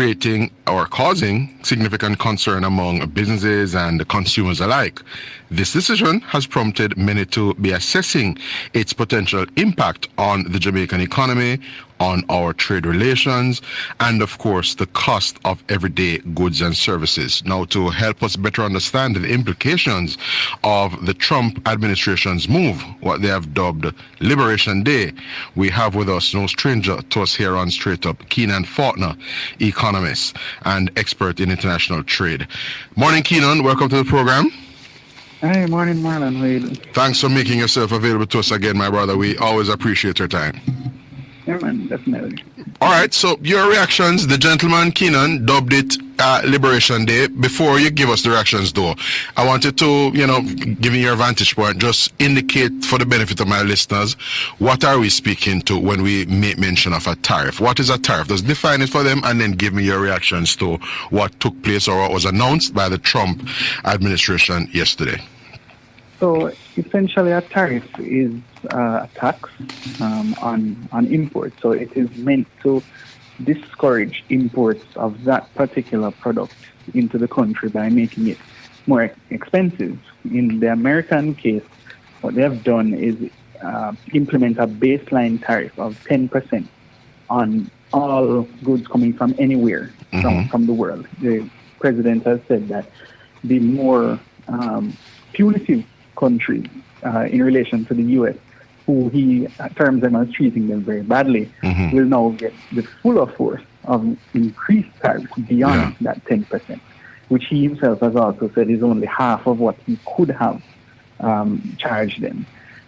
creating or causing significant concern among businesses and consumers alike. This decision has prompted many to be assessing its potential impact on the Jamaican economy, on our trade relations, and of course the cost of everyday goods and services. Now, to help us better understand the implications of the Trump administration's move, what they have dubbed Liberation Day, we have with us no stranger to us here on Straight Up, Keenan Faulkner, economist and expert in international trade. Morning, Keenan. Welcome to the program. Hey, morning, Marlon. How you doing? Thanks for making yourself available to us again, my brother. We always appreciate your time. Yeah, man, definitely. All right, so your reactions, the gentleman Keenan dubbed it Liberation Day. Before you give us the reactions, though, I wanted to, give me your vantage point, just indicate for the benefit of my listeners, what are we speaking to when we make mention of a tariff? What is a tariff? Just define it for them and then give me your reactions to what took place or what was announced by the Trump administration yesterday. So essentially, a tariff is a tax on imports. So it is meant to discourage imports of that particular product into the country by making it more expensive. In the American case, what they have done is implement a baseline tariff of 10% on all goods coming from anywhere from the world. The president has said that the more punitive countries in relation to the U.S., who he terms them as treating them very badly, will now get the fuller force of increased tariffs beyond that 10%, which he himself has also said is only half of what he could have charged them.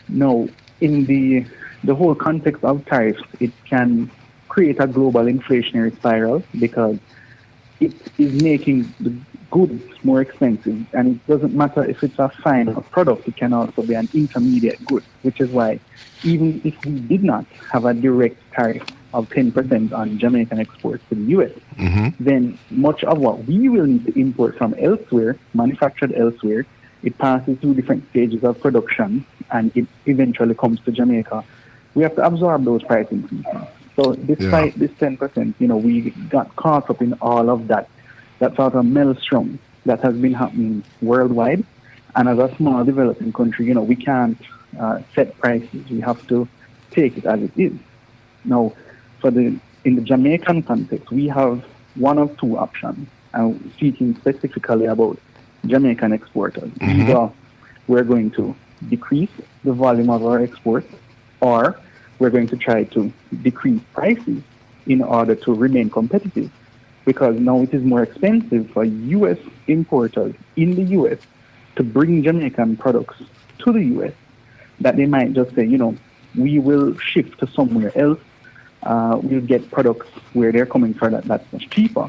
Now, in the whole context of tariffs, it can create a global inflationary spiral because it is making the goods more expensive, and it doesn't matter if it's a final product, it can also be an intermediate good, which is why even if we did not have a direct tariff of 10% on Jamaican exports to the U.S., then much of what we will need to import from elsewhere, manufactured elsewhere, it passes through different stages of production and it eventually comes to Jamaica. We have to absorb those price increases. So despite this 10%, we got caught up in all of that sort of maelstrom that has been happening worldwide. And as a small developing country, we can't set prices. We have to take it as it is. Now, in the Jamaican context, we have one of two options. I'm speaking specifically about Jamaican exporters. Either we're going to decrease the volume of our exports, or we're going to try to decrease prices in order to remain competitive. Because now it is more expensive for U.S. importers in the U.S. to bring Jamaican products to the U.S. that they might just say, we will shift to somewhere else. We'll get products where they're coming from that's much cheaper.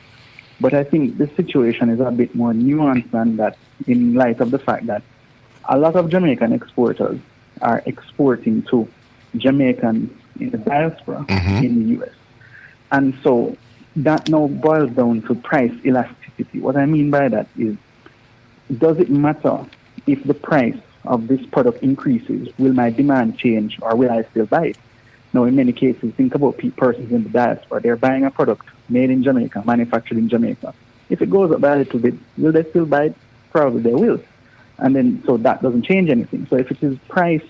But I think the situation is a bit more nuanced than that, in light of the fact that a lot of Jamaican exporters are exporting to Jamaicans in the diaspora in the U.S. And so that now boils down to price elasticity. What I mean by that is, does it matter if the price of this product increases? Will my demand change, or will I still buy it? Now, in many cases, think about persons in the diaspora. They're buying a product made in Jamaica, manufactured in Jamaica. If it goes up by a little bit, will they still buy it? Probably they will. And then, so that doesn't change anything. So if it is price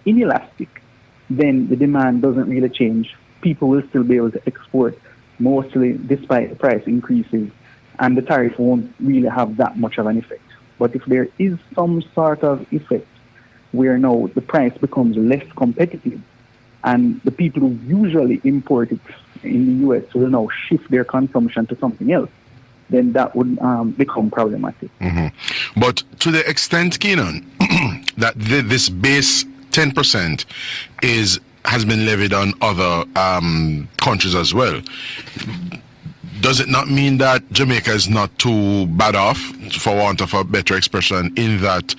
inelastic, then the demand doesn't really change. People will still be able to export mostly despite the price increases, and the tariff won't really have that much of an effect. But if there is some sort of effect where now the price becomes less competitive and the people who usually import it in the U.S. will now shift their consumption to something else, then that would become problematic. But to the extent, Keenan, that this base 10% has been levied on other countries as well, does it not mean that Jamaica is not too bad off, for want of a better expression, in that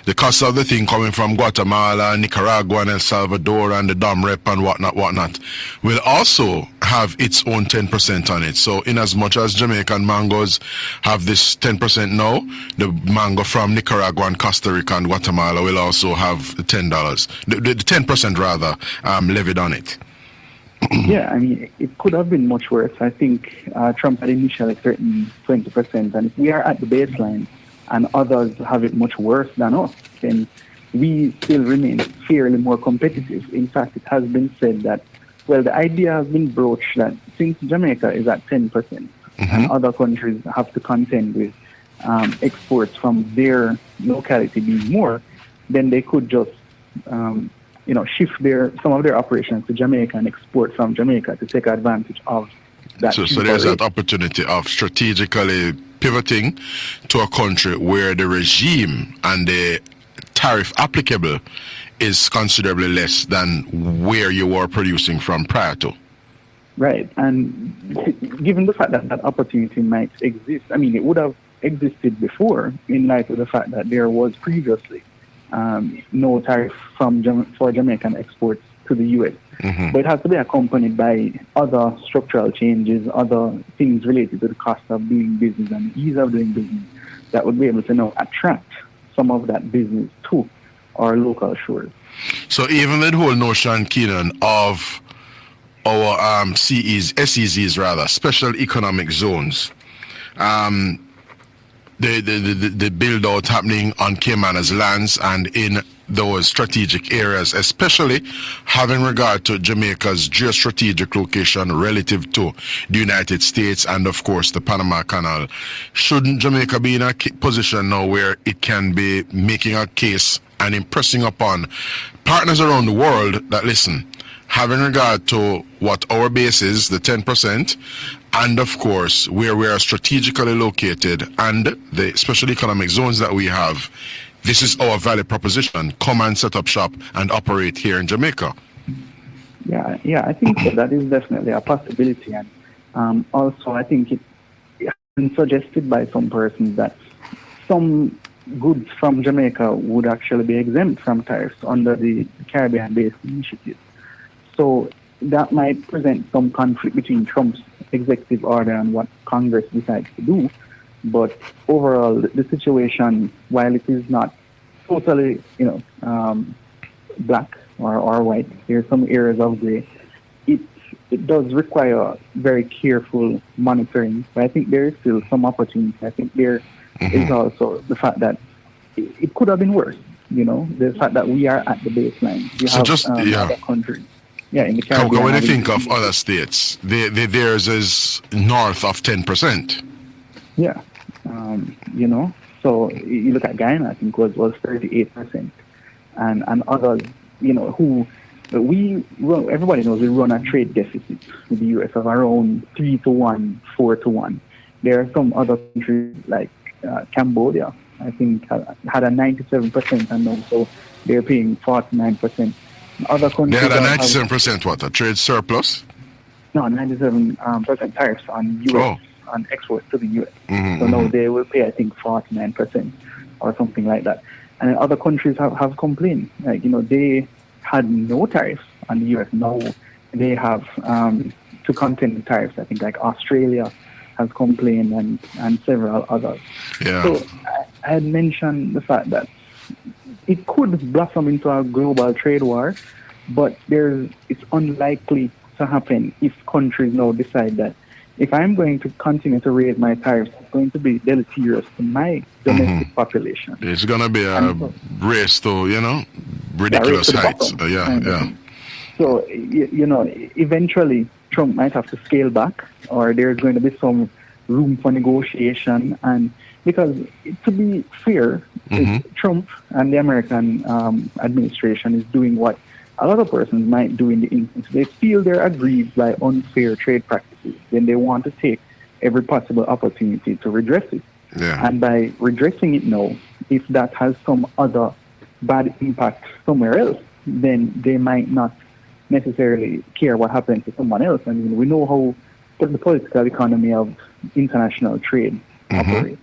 the cost of the thing coming from Guatemala, Nicaragua, and El Salvador, and the Dom Rep and whatnot, will also have its own 10% on it? So in as much as Jamaican mangoes have this 10% now, the mango from Nicaragua and Costa Rica and Guatemala will also have the $10, the 10% rather, levied on it. Yeah, I mean, it could have been much worse. I think Trump had initially threatened 20%, and if we are at the baseline and others have it much worse than us, then we still remain fairly more competitive. In fact, it has been said that, well, the idea has been broached that since Jamaica is at 10% and other countries have to contend with exports from their locality being more, then they could just shift some of their operations to Jamaica and export from Jamaica to take advantage of that. So there's that opportunity of strategically pivoting to a country where the regime and the tariff applicable is considerably less than where you were producing from prior to. Right. And given the fact that that opportunity might exist, I mean, it would have existed before in light of the fact that there was previously no tariff for Jamaican exports to the U.S. But it has to be accompanied by other structural changes, other things related to the cost of doing business and ease of doing business that would be able to now attract some of that business to our local shores. So even the whole notion, Keenan, of our SEZs rather, special economic zones, the build out happening on Cayman's lands and in those strategic areas, especially having regard to Jamaica's geostrategic location relative to the United States and of course the Panama Canal. Shouldn't Jamaica be in a position now where it can be making a case and impressing upon partners around the world that, listen, having regard to what our base is, the 10%, and of course where we are strategically located and the special economic zones that we have, this is our value proposition. Come and set up shop and operate here in Jamaica. Yeah, I think that is definitely a possibility. And also, I think it has been suggested by some persons that some goods from Jamaica would actually be exempt from tariffs under the Caribbean-based initiative. So that might present some conflict between Trump's executive order and what Congress decides to do. But overall, the situation, while it is not totally, black or white, there are some areas of gray. It does require very careful monitoring. But I think there is still some opportunity. I think there is also the fact that it could have been worse. The fact that we are at the baseline. We have other countries. Yeah, in the Caribbean. When you think of other states, theirs is north of 10%. Yeah. So you look at Guyana, I think was 38%, and others, everybody knows we run a trade deficit with the U.S. of around 3-1, 4-1. There are some other countries like Cambodia, I think, had a 97%, and also they're paying 49%. Other countries they had a 97% what? A trade surplus? No, 97% tariffs on U.S. on exports to the U.S. So now they will pay, I think, 49% or something like that. And then other countries have complained. Like, they had no tariffs on the U.S. Now they have to contend with tariffs. I think like Australia has complained and several others. Yeah. So I had mentioned the fact that it could blossom into a global trade war, but it's unlikely to happen if countries now decide that if I'm going to continue to raise my tariffs, it's going to be deleterious to my domestic population. It's going to be a race to, ridiculous heights. So, eventually Trump might have to scale back, or there's going to be some room for negotiation. And because, to be fair, Trump and the American administration is doing what a lot of persons might do in the instance. They feel they're aggrieved by unfair trade practices, then they want to take every possible opportunity to redress it. Yeah. And by redressing it now, if that has some other bad impact somewhere else, then they might not necessarily care what happens to someone else. I mean, we know how the political economy of international trade operates.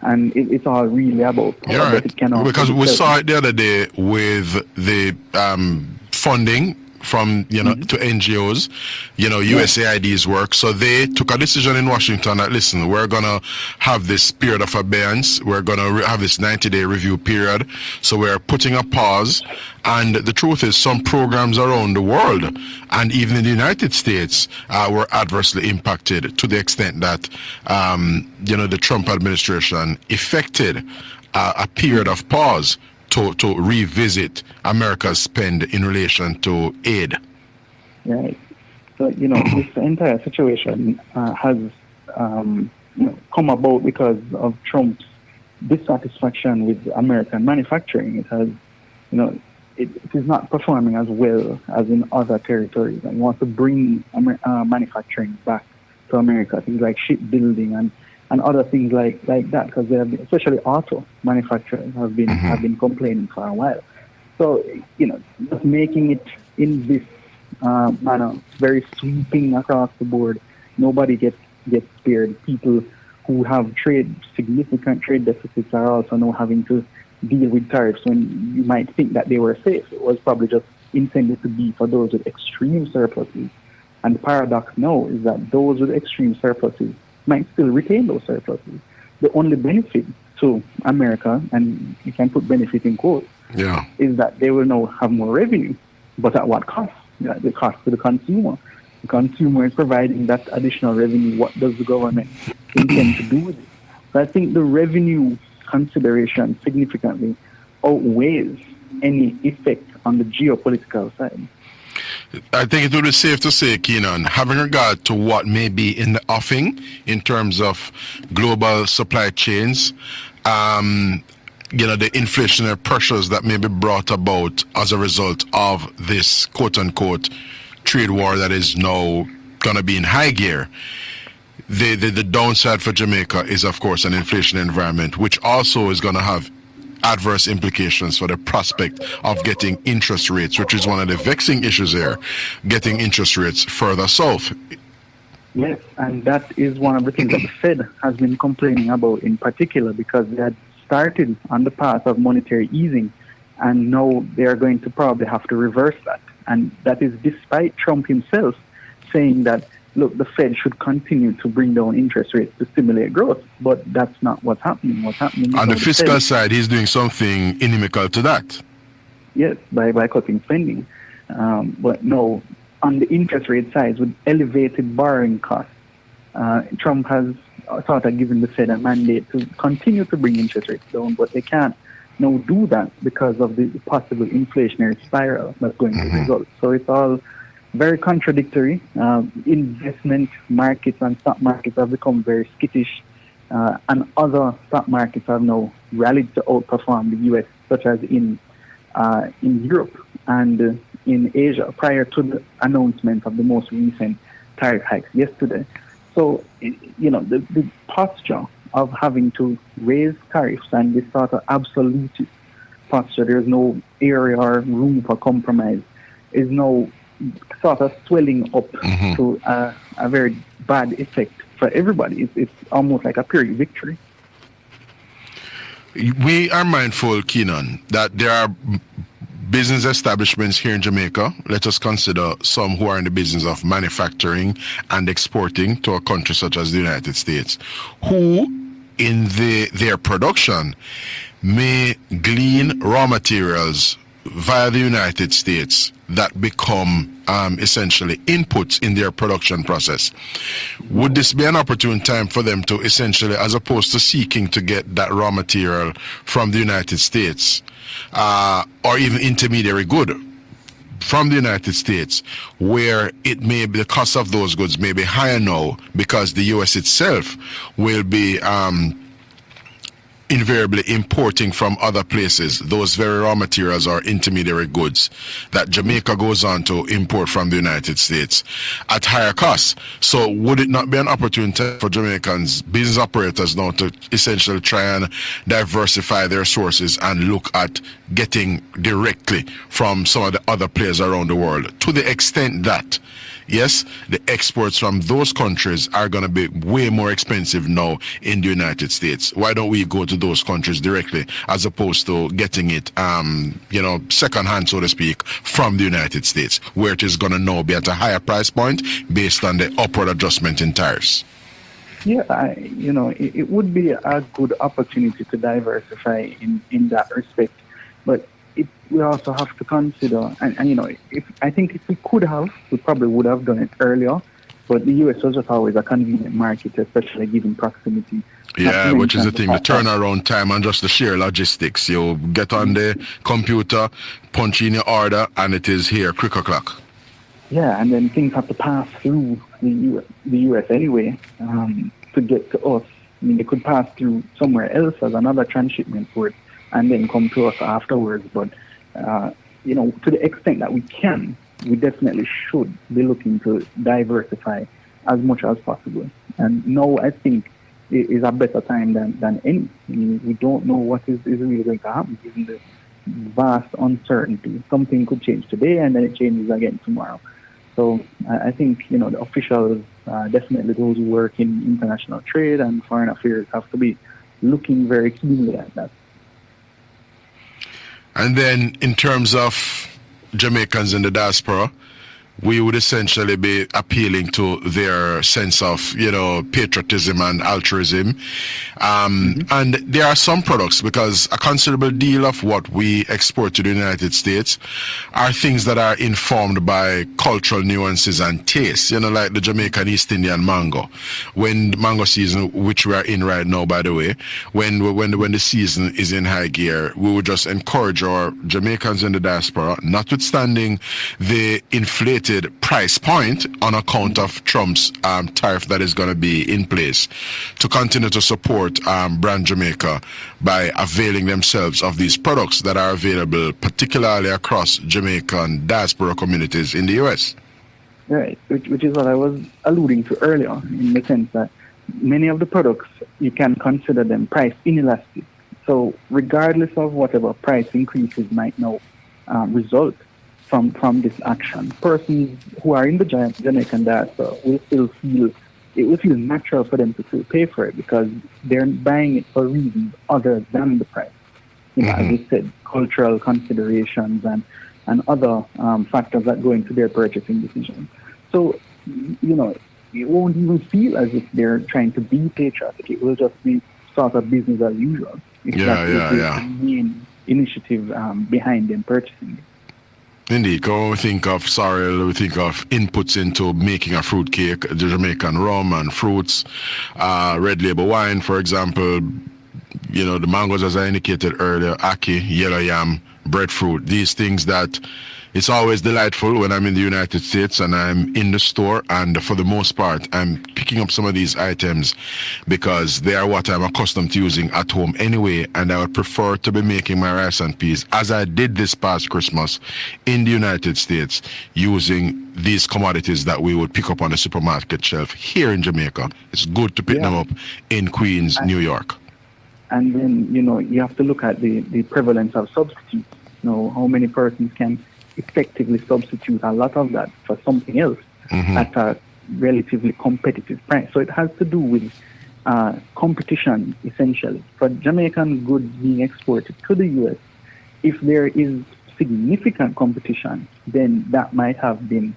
And it's all really about because we saw it the other day with the funding from, to NGOs, USAID's work. So they took a decision in Washington that, listen, we're going to have this period of abeyance. We're going to have this 90-day review period. So we're putting a pause. And the truth is, some programs around the world and even in the United States were adversely impacted to the extent that, the Trump administration effected a period of pause to revisit America's spend in relation to aid. Right. So, this entire situation has come about because of Trump's dissatisfaction with American manufacturing. It has, it is not performing as well as in other territories, and wants to bring manufacturing back to America, things like shipbuilding and other things like that, because they have been, especially auto manufacturers have been complaining for a while. So, just making it in this manner, very sweeping across the board, nobody gets spared. People who have significant trade deficits are also now having to deal with tariffs when you might think that they were safe. It was probably just intended to be for those with extreme surpluses. And the paradox now is that those with extreme surpluses might still retain those surpluses. The only benefit to America, and you can put benefit in quotes, is that they will now have more revenue. But at what cost? The cost to the consumer. The consumer is providing that additional revenue. What does the government intend to do with it? So I think the revenue consideration significantly outweighs any effect on the geopolitical side. I think it would be safe to say, Keenan, having regard to what may be in the offing in terms of global supply chains, the inflationary pressures that may be brought about as a result of this quote-unquote trade war that is now going to be in high gear. The downside for Jamaica is, of course, an inflation environment, which also is going to have adverse implications for the prospect of getting interest rates, which is one of the vexing issues here, getting interest rates further south. Yes, and that is one of the things that the Fed has been complaining about in particular, because they had started on the path of monetary easing, and now they are going to probably have to reverse that. And that is despite Trump himself saying that, look, the Fed should continue to bring down interest rates to stimulate growth, but that's not what's happening. What's happening on the fiscal side, he's doing something inimical to that. Yes, by cutting spending. But no, on the interest rate side, with elevated borrowing costs, Trump has sort of given the Fed a mandate to continue to bring interest rates down, but they can't now do that because of the possible inflationary spiral that's going to result. So it's all very contradictory. Investment markets and stock markets have become very skittish, and other stock markets have now rallied to outperform the U.S., such as in Europe and in Asia, prior to the announcement of the most recent tariff hikes yesterday. So, the posture of having to raise tariffs and this sort of absolutist posture, there's no area or room for compromise, is now sort of swelling up to a very bad effect for everybody. It's almost like a Pyrrhic victory. We are mindful, Keenan, that there are business establishments here in Jamaica. Let us consider some who are in the business of manufacturing and exporting to a country such as the United States, who in their production may glean raw materials via the United States that become essentially inputs in their production process. Would this be an opportune time for them to essentially, as opposed to seeking to get that raw material from the United States, or even intermediary good from the United States, where it may be the cost of those goods may be higher now because the U.S. itself will be invariably importing from other places those very raw materials or intermediary goods that Jamaica goes on to import from the United States at higher costs. So would it not be an opportunity for Jamaicans, business operators now, to essentially try and diversify their sources and look at getting directly from some of the other players around the world, to the extent that yes, the exports from those countries are going to be way more expensive now in the United States. Why don't we go to those countries directly as opposed to getting it, secondhand, so to speak, from the United States, where it is going to now be at a higher price point based on the upward adjustment in tariffs? Yeah, it would be a good opportunity to diversify in that respect. But we also have to consider, if we could have, we probably would have done it earlier. But the US was just always a convenient market, especially given proximity. Yeah, which is the thing, the turnaround time and just the sheer logistics. You get on the computer, punch in your order, and it is here, quick o'clock. Yeah, and then things have to pass through the US anyway to get to us. I mean, they could pass through somewhere else as another transshipment port and then come to us afterwards. But, to the extent that we can, we definitely should be looking to diversify as much as possible. And now I think it is a better time than any. I mean, we don't know what is really going to happen given the vast uncertainty. Something could change today and then it changes again tomorrow. So I think, the officials, definitely those who work in international trade and foreign affairs, have to be looking very keenly at that. And then in terms of Jamaicans in the diaspora, we would essentially be appealing to their sense of, patriotism and altruism. And there are some products, because a considerable deal of what we export to the United States are things that are informed by cultural nuances and tastes, like the Jamaican East Indian mango. When the mango season, which we are in right now, by the way, when the season is in high gear, we would just encourage our Jamaicans in the diaspora, notwithstanding the inflated price point on account of Trump's tariff that is going to be in place, to continue to support Brand Jamaica by availing themselves of these products that are available particularly across Jamaican diaspora communities in the US. Right, which is what I was alluding to earlier, in the sense that many of the products, you can consider them price inelastic. So regardless of whatever price increases might now result from this action, persons who are in the Jamaican diaspora will still feel, it will feel natural for them to still pay for it because they're buying it for reasons other than the price. As you said, cultural considerations and other factors that go into their purchasing decisions. So, it won't even feel as if they're trying to be patriotic. It will just be sort of business as usual. The main initiative behind them purchasing it. Indeed, when we think of sorrel, we think of inputs into making a fruit cake, the Jamaican rum and fruits, red label wine, for example, the mangoes, as I indicated earlier, ackee, yellow yam, breadfruit, these things that it's always delightful when I'm in the United States and I'm in the store, and for the most part, I'm picking up some of these items because they are what I'm accustomed to using at home anyway, and I would prefer to be making my rice and peas, as I did this past Christmas in the United States, using these commodities that we would pick up on the supermarket shelf here in Jamaica. It's good to pick them up in Queens, New York. And then, you have to look at the prevalence of substitutes. How many persons can effectively substitute a lot of that for something else at a relatively competitive price. So it has to do with competition, essentially. For Jamaican goods being exported to the US, if there is significant competition, then that might have been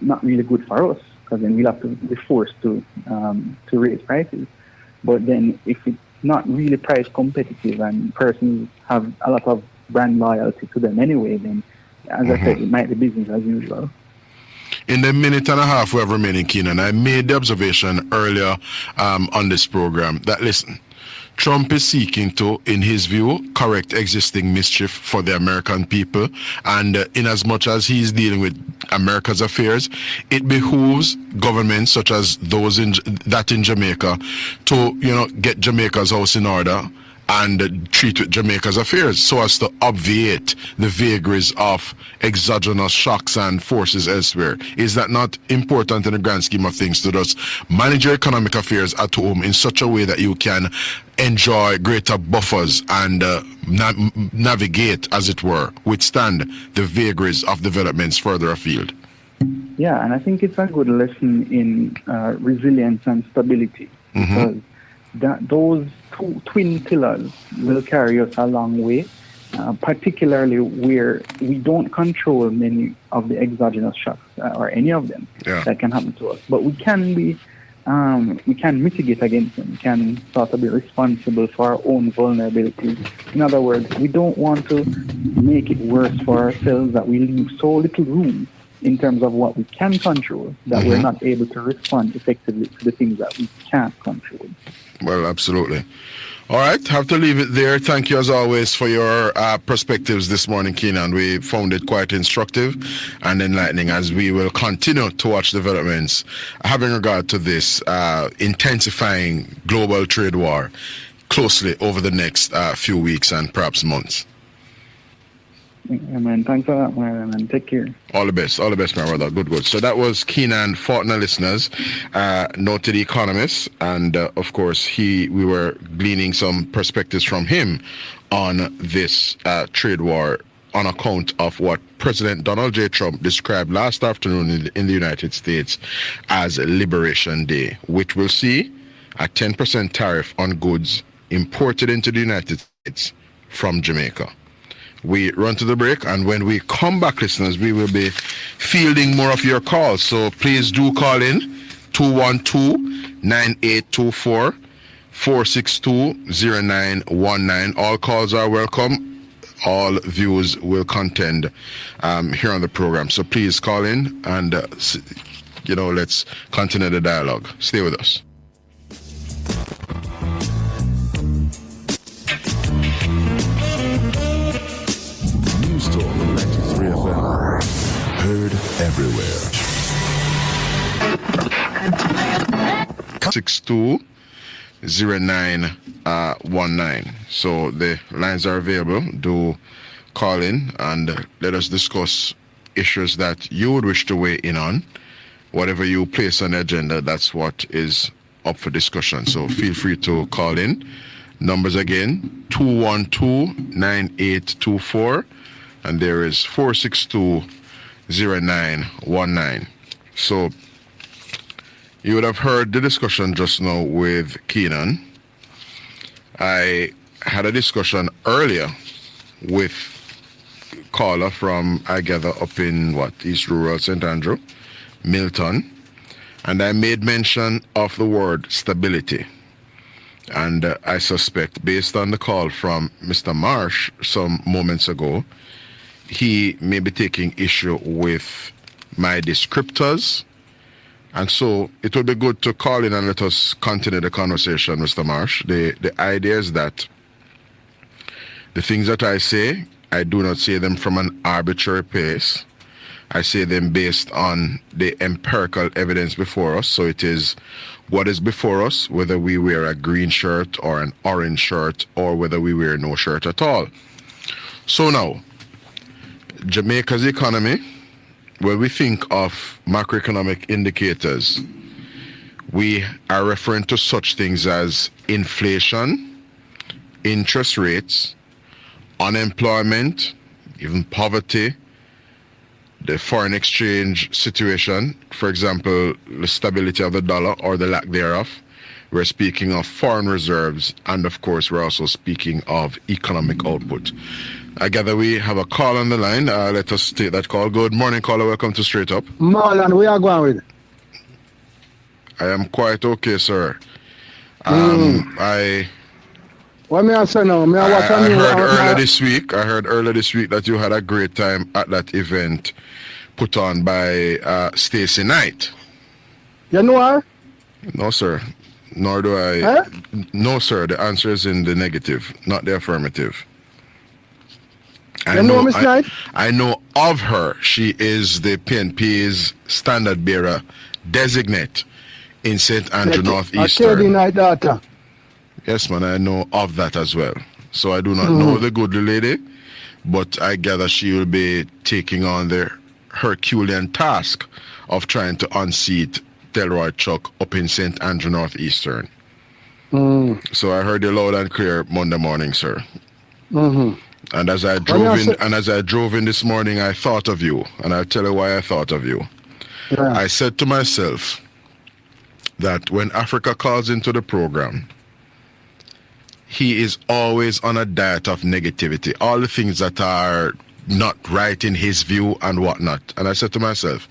not really good for us, because then we'll have to be forced to raise prices. But then if it's not really price competitive and persons have a lot of brand loyalty to them anyway, then as I said, it might be business as usual. In the minute and a half we have remaining, Keenan, I made the observation earlier on this program that, listen, Trump is seeking to, in his view, correct existing mischief for the American people. And in as much as he's dealing with America's affairs, it behooves governments such as those in Jamaica to, get Jamaica's house in order and treat with Jamaica's affairs so as to obviate the vagaries of exogenous shocks and forces elsewhere. Is that not important in the grand scheme of things, to just manage your economic affairs at home in such a way that you can enjoy greater buffers and navigate, as it were, withstand the vagaries of developments further afield? Yeah, and I think it's a good lesson in resilience and stability, because those two twin pillars will carry us a long way, particularly where we don't control many of the exogenous shocks or any of them that can happen to us. But we can mitigate against them. We can sort of be responsible for our own vulnerabilities. In other words, we don't want to make it worse for ourselves, that we leave so little room in terms of what we can control, that we're not able to respond effectively to the things that we can't control. Well, absolutely. All right, have to leave it there. Thank you, as always, for your perspectives this morning, Keenan. We found it quite instructive and enlightening, as we will continue to watch developments having regard to this intensifying global trade war closely over the next few weeks and perhaps months. Amen. Thanks a lot, Marlon, and take care. All the best, my brother. Good. So that was Keenan Faulkner, listeners, noted economist, and of course we were gleaning some perspectives from him on this trade war on account of what President Donald J. Trump described last afternoon in the United States as Liberation Day, which will see a 10% tariff on goods imported into the United States from Jamaica. We run to the break, and when we come back, listeners, we will be fielding more of your calls. So please do call in 212-9824, 462-0919. All calls are welcome. All views will contend here on the program. So please call in and, let's continue the dialogue. Stay with us. Heard everywhere. 620919. So the lines are available. Do call in and let us discuss issues that you would wish to weigh in on. Whatever you place on the agenda, that's what is up for discussion. So feel free to call in. Numbers again, 212-9824, and there is 462-0919. So you would have heard the discussion just now with Keenan. I had a discussion earlier with caller from, I gather, up in East Rural St. Andrew, Milton, and I made mention of the word stability. And I suspect, based on the call from Mr. Marsh some moments ago, he may be taking issue with my descriptors. And so it would be good to call in and let us continue the conversation, Mr. Marsh. The idea is that the things that I say, I do not say them from an arbitrary place. I say them based on the empirical evidence before us. So it is what is before us, whether we wear a green shirt or an orange shirt, or whether we wear no shirt at all. So now, Jamaica's economy, when we think of macroeconomic indicators, we are referring to such things as inflation, interest rates, unemployment, even poverty, the foreign exchange situation, for example, the stability of the dollar or the lack thereof. We're speaking of foreign reserves, and of course, we're also speaking of economic output. I gather we have a call on the line. Let us take that call. Good morning, caller. Welcome to Straight Up. Marlon, we are going with. I am quite okay, sir. What may I say now? May I watch I heard earlier this week that you had a great time at that event put on by Stacey Knight. You know her? No, sir. Nor do I. Huh? No, sir. The answer is in the negative, not the affirmative. You know Miss Knight? I know of her. She is the PNP's standard bearer designate in St. Andrew Northeastern. I Knight daughter. Yes, man, I know of that as well. So I do not know the good lady, but I gather she will be taking on the Herculean task of trying to unseat Delroy Chuck up in St. Andrew Northeastern. So I heard you loud and clear Monday morning, sir. And as I drove in this morning, I thought of you, and I'll tell you why I thought of you. Yeah. I said to myself that when Africa calls into the program, he is always on a diet of negativity, all the things that are not right in his view and whatnot. And I said to myself,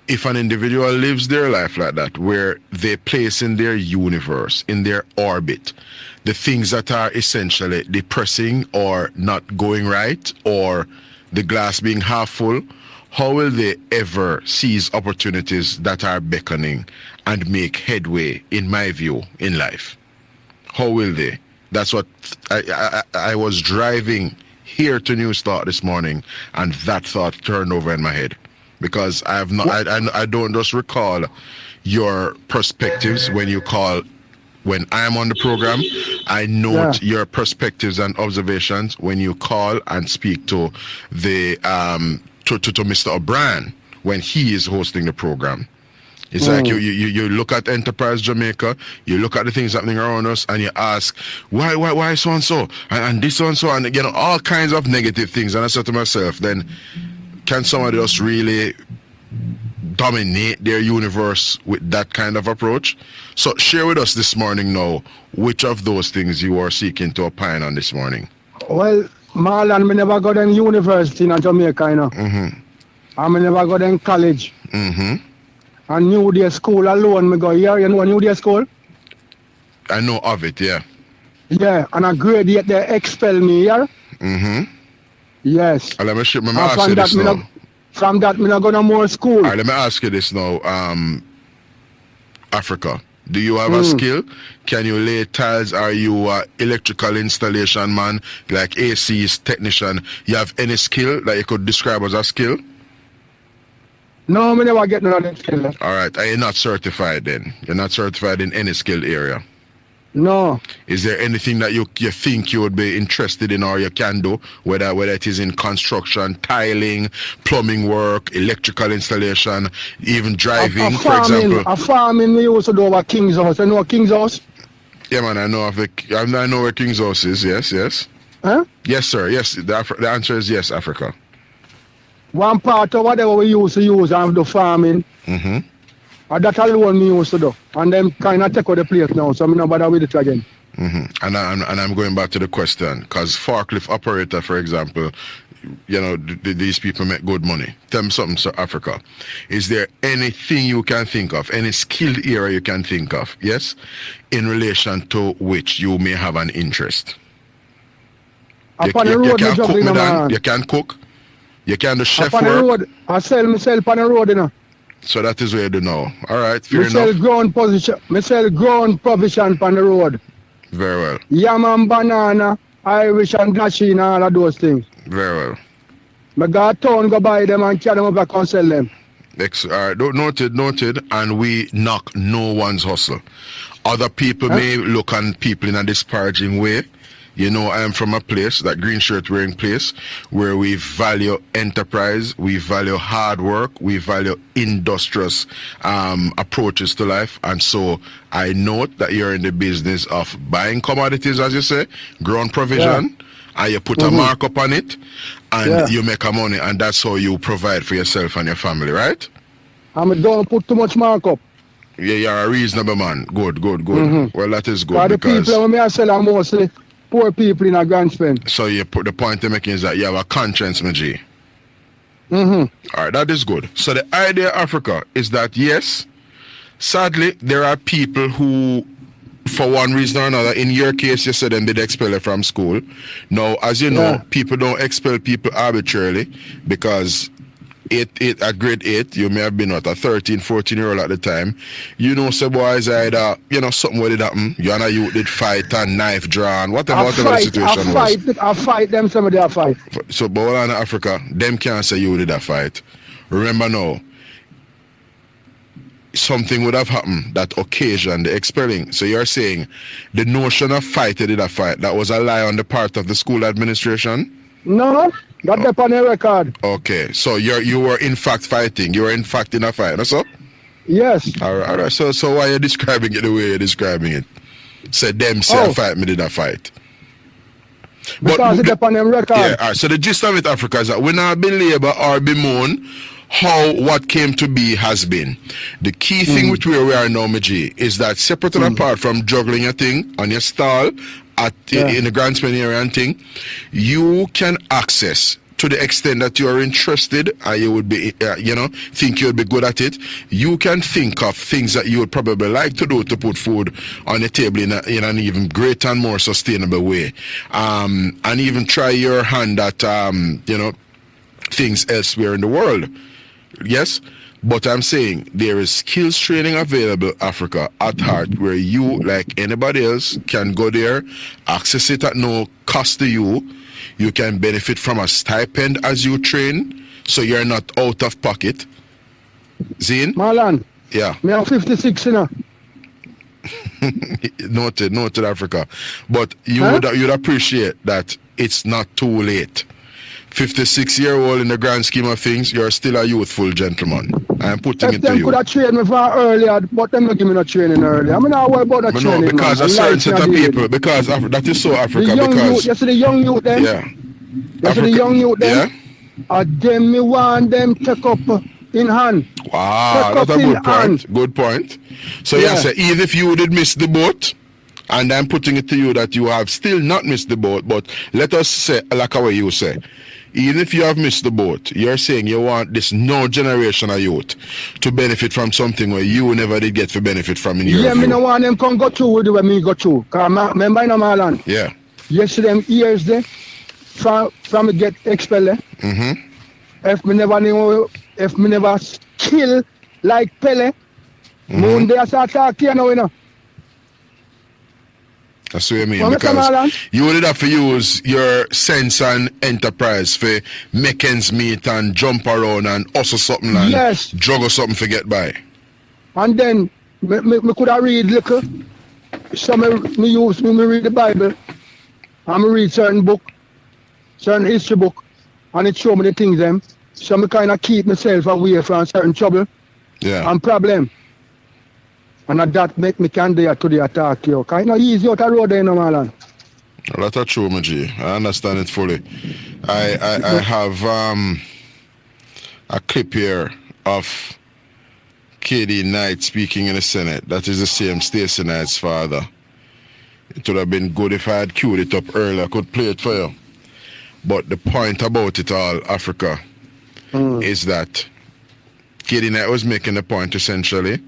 if an individual lives their life like that, where they place in their universe, in their orbit, the things that are essentially depressing or not going right, or the glass being half full, how will they ever seize opportunities that are beckoning and make headway, in my view, in life? How will they? That's what I was driving here to News Thought this morning, and that thought turned over in my head, because I have not. I don't just recall your perspectives when you call. When I am on the program, I note your perspectives and observations when you call and speak to the to Mr. O'Brien when he is hosting the program. It's like you look at Enterprise Jamaica, you look at the things happening around us, and you ask, why so and so, and this so and so, and all kinds of negative things. And I said to myself, then can somebody just really dominate their universe with that kind of approach? So share with us this morning now, which of those things you are seeking to opine on this morning. Well, Marlon, me never got in university in Jamaica, you know. I never got in college. And New Day School alone, me go here. You know New Day School? I know of it, yeah. Yeah, and a grade 8, they expel me here. Yes. Let me ask you this now. From that, me not go no more school. All right, let me ask you this now. Africa, do you have a skill? Can you lay tiles? Are you an electrical installation man, like AC's technician? You have any skill that you could describe as a skill? No, me never get none of that skill. All right, are you not certified then? You're not certified in any skilled area? No. Is there anything that you think you would be interested in or you can do, whether it is in construction, tiling, plumbing work, electrical installation, even driving, for example? A farming we used to do over King's House. You know King's House? Yeah, man, I know where King's House is. Yes. Huh? Yes, sir. Yes, the answer is yes, Africa. One part of whatever we used to use and do farming. And that alone me used to do. And them kind of take out the place now, so I'm not bother with it again. And I'm going back to the question, because forklift operator, for example, these people make good money. Tell me something, Sir Africa. Is there anything you can think of, any skilled area you can think of, yes, in relation to which you may have an interest? You can cook, madam. You can cook. You can do chef work. Road. I sell myself on the road, you know. So that is where you do now. All right, fair enough. Sell ground provision on the road. Very well. Yam and banana, Irish and dashi and all of those things. Very well. I go to town, go buy them and carry them up and sell them. All right, noted. And we knock no one's hustle. Other people may look on people in a disparaging way. I am from a place, that green shirt wearing place, where we value enterprise, we value hard work, we value industrious approaches to life. And so I note that you're in the business of buying commodities, as you say, ground provision, and you put a markup on it, and you make a money, and that's how you provide for yourself and your family, right? I don't put too much markup. Yeah, you're a reasonable man. Good. Well, that is good. Because the people when I sell are mostly poor people in a grand spend. So you put the point you're making is that you have a conscience, my G. All right, that is good. So the idea, Africa, is that yes, sadly, there are people who, for one reason or another, in your case, you said them did expel you from school. Now, as you know, people don't expel people arbitrarily, because at grade 8, you may have been a 13, 14-year-old at the time. Say boys either, something what did happen. You and you did fight and knife draw and whatever the situation was. I fight them, somebody I fight. So, but while in Africa, them can't say you did a fight. Remember now, something would have happened that occasioned the expelling. So you're saying the notion of fight, you did a fight, that was a lie on the part of the school administration? No. Got that on the record. Okay, so you were in fact fighting. You were in fact in a fight, that's all? Yes. All right. So why are you describing it the way you're describing it? Say them say a fight, me did a fight. Because it's up on them record. Yeah, all right. So the gist of it, Africa, is that we not be labor or bemoan how what came to be has been. The key thing with where we are now, Maji, is that separate and apart from juggling a thing on your stall in the Grand Spend area and thing, you can access, to the extent that you are interested and you would be, think you would be good at it, you can think of things that you would probably like to do to put food on the table in an even greater and more sustainable way. And even try your hand at, things elsewhere in the world. Yes? But I'm saying there is skills training available, Africa, at heart, where you, like anybody else, can go there, access it at no cost to you. You can benefit from a stipend as you train, so you're not out of pocket. Zine? Marlon. Yeah. Me am 56, you know. Noted, Africa. But you'd appreciate that it's not too late. 56-year-old in the grand scheme of things, you're still a youthful gentleman. I'm putting it to you. Them could have trained me far earlier, but them not give me no training earlier. I mean, I worry about the training. No, because a certain set of people, because that is so Africa. The young because youth, you see the young youth them? Yeah. You see the young youth them? Yeah. Them me want them take up in hand. Wow, that's a good point. Good point. So yes, even if you did miss the boat, and I'm putting it to you that you have still not missed the boat, but let us say, like how you say, even if you have missed the boat, you're saying you want this no generation of youth to benefit from something where you never did get to benefit from in your Yeah, view. me no want them come go through with the way me go through. Because remember in Marlon? Yeah. Yes, them years there, from me get expelled. Mm-hmm. If me never kill like Pele, moon day I start talking you know. That's what I mean, because you would have to use your sense and enterprise for make ends meet and jump around and hustle something and juggle something to get by. And then me could have read little. So me read the Bible and me read certain book, certain history book, and it show me the things them. So me kind of keep myself away from certain trouble and problem. And that make me can do to the attack, yo. Kind of easy out the road there, no, Marlon. Well, that's true, Maji. I understand it fully. I have a clip here of KD Knight speaking in the Senate. That is the same Stacey Knight's father. It would have been good if I had queued it up earlier. I could play it for you. But the point about it all, Africa, is that KD Knight was making the point essentially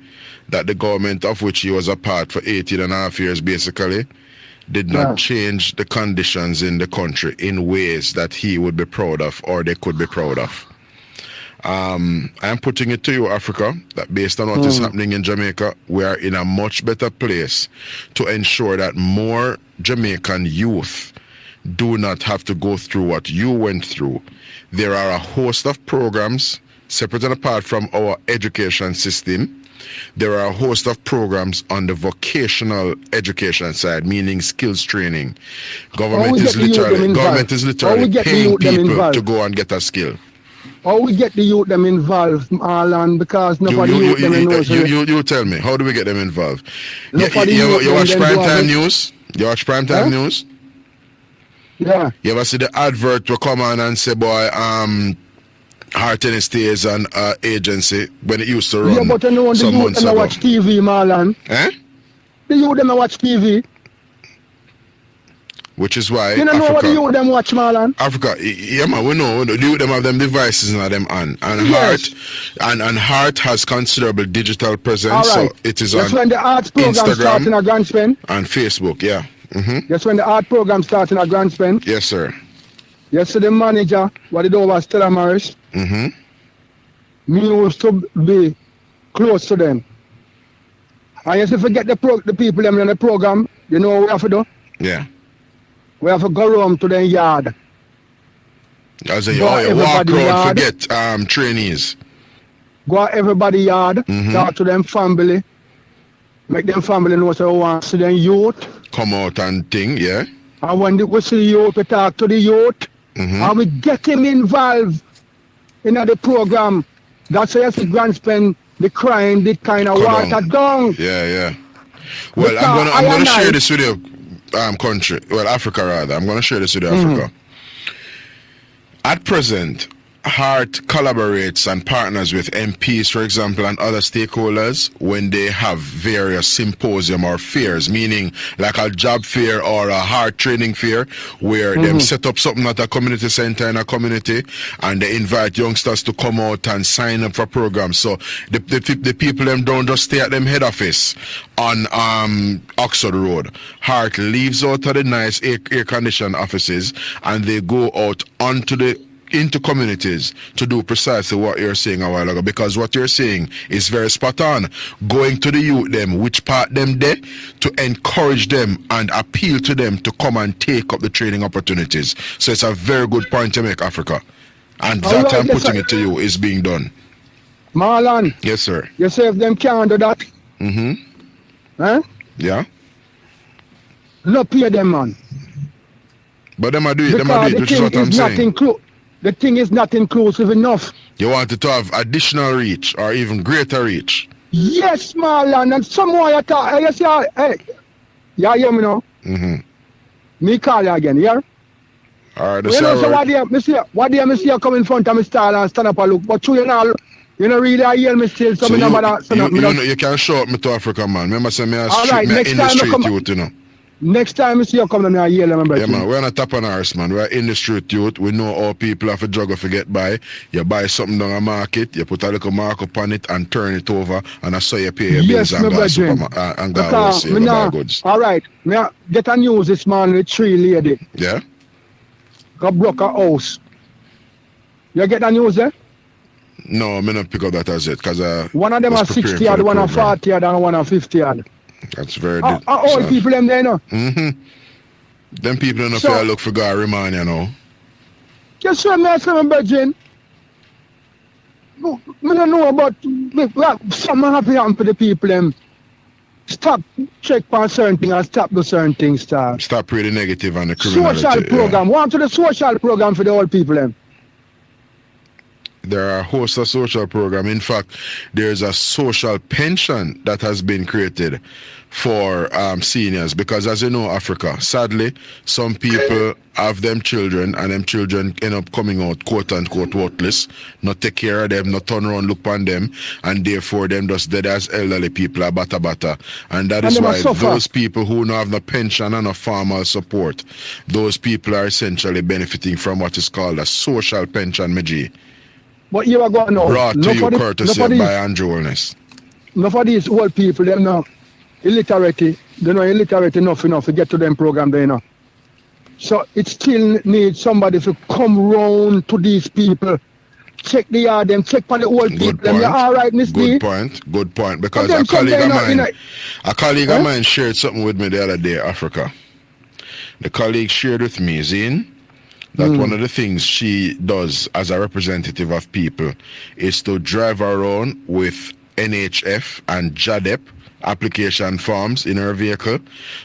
that the government of which he was a part for 18 and a half years basically did not change the conditions in the country in ways that he would be proud of or they could be proud of. I'm putting it to you, Africa, that based on what is happening in Jamaica, we are in a much better place to ensure that more Jamaican youth do not have to go through what you went through. There are a host of programs separate and apart from our education system. There are a host of programs on the vocational education side, meaning skills training. Government is literally paying people to go and get a skill. How we get the youth them involved, Marlon, because nobody youth them knows. You tell me, how do we get them involved? You watch primetime news? You watch primetime news? Yeah. You ever see the advert will come on and say, boy, Heart and Stays an agency when it used to run. Yeah, but you know the youth them watch TV, Marlon. The youth them watch TV. Which is why you know Africa, what the youth them watch, Marlon? Africa, yeah man, we know the youth them have them devices in them on. And Heart has considerable digital presence. So it is That's on when the arts program starts in a Grand Spend. And Facebook, yeah. That's when the art program starts in a Grand Spend. Yes, sir. Yesterday, the manager, what they do was Stella Morris. Me used to be close to them. And you see, forget the people them in the program, you know what we have to do? Yeah. We have to go around to their yard. As a walk around, forget trainees. Go at everybody's yard, talk to them family, make them family know what they want to see them youth. Come out and thing, yeah. And when we see the youth, we talk to the youth. And we get him involved in the program. That's why the Grand Spend, the crime, the kind of water down. Yeah. Well, I'm gonna share this with you, country. Well, Africa rather. I'm gonna share this with you, Africa. At present, Heart collaborates and partners with MPs, for example, and other stakeholders when they have various symposium or fairs, meaning like a job fair or a heart training fair, where them set up something at a community center in a community, and they invite youngsters to come out and sign up for programs. So the people them don't just stay at them head office on Oxford Road. Heart leaves out of the nice air-conditioned offices, and they go out into communities to do precisely what you're saying a while ago, because what you're saying is very spot on. Going to the youth them, which part them there, to encourage them and appeal to them to come and take up the training opportunities. So it's a very good point to make, Africa. And that right, I'm putting it to you is being done. Marlon. Yes, sir. You say if them can't do that? Huh? Yeah. No pay them, man. But them I do it, Because which is what I'm saying. The thing is not inclusive enough. You want it to have additional reach or even greater reach. Yes, Marlon, and some more you talk. You see, hey, you hear me now? Me call you again, yeah? All right, You know, so what do you see you come in front of me style and stand up and look, but you know really hear me still, so, so me you, no you can show up me to Africa, man. Remember say me a all street, right, me next in the time street come, youth, you know. Next time you see you come to me, I hear them, Yeah, man, we're on a top on ours, man. We're in the street youth. We know how people have a juggle to get by. You buy something down a market, you put a little mark up on it and turn it over, and that's how you pay your bills and go buy goods. All right, me get a news this morning with 3 lady. Yeah? Got broke a house. You get the news there? No, I'm not pick up that as it, because one of them are 60 yard, one are 40 yard, and one are 50 yard. That's very old people them there, you know. Them people don't know if look for God remind you know. Just so me say, my virgin. I don't know about something happen for the people them. Stop check on certain things and stop do certain things, sir. Stop really negative on the criminality. Social program. Want to the social program for the old people them. There are a host of social programs. In fact, there's a social pension that has been created for seniors, because as you know, Africa, sadly, some people have them children and them children end up coming out quote unquote worthless, not take care of them, not turn around, look on them, and therefore them just dead as elderly people are bata. And that is why those people who don't have no pension and no formal support, those people are essentially benefiting from what is called a social pension, Meji. But you are going to brought to you courtesy by Andrew Wellness. Enough of these old people, them now illiterate, they know illiterate enough to get to them program there, you know. So it still needs somebody to come round to these people, check the yard, them check on the old people. Them, you're all right, Miss D? Good point. Because a colleague of mine shared something with me the other day, Africa. The colleague shared with me, Zine, that one of the things she does as a representative of people is to drive around with NHF and JADEP application forms in her vehicle,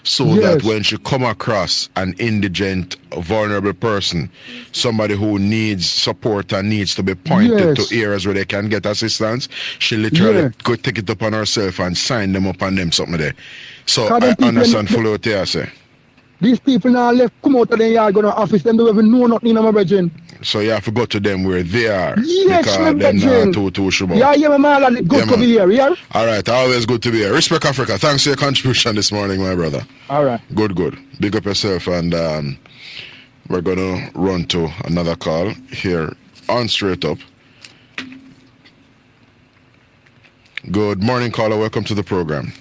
so that when she come across an indigent, vulnerable person, somebody who needs support and needs to be pointed to areas where they can get assistance, she literally could take it upon herself and sign them up on them something there. So I understand fully what you say. These people now left, come out of the yard, go to the office, them don't even know nothing, my virgin. So you have to go to them where they are. Yes, my virgin. Yeah, Marlon, good to be here, yeah? All right, always good to be here. Respect Africa. Thanks for your contribution this morning, my brother. All right. Good. Big up yourself, and we're going to run to another call here on Straight Up. Good morning, caller. Welcome to the program.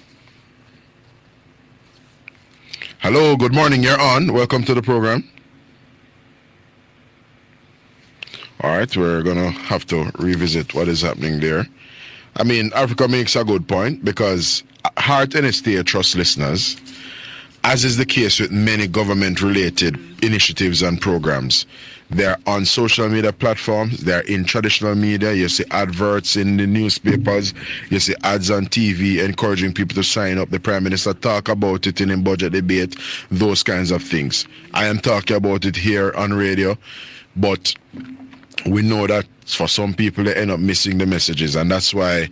Hello, good morning. You're on. Welcome to the program. All right, we're going to have to revisit what is happening there. I mean, Africa makes a good point, because Heart NSTA Trust listeners, as is the case with many government-related initiatives and programs, they're on social media platforms, they're in traditional media, you see adverts in the newspapers, you see ads on TV encouraging people to sign up. The Prime Minister talk about it in a budget debate, those kinds of things. I am talking about it here on radio, but we know that for some people they end up missing the messages, and that's why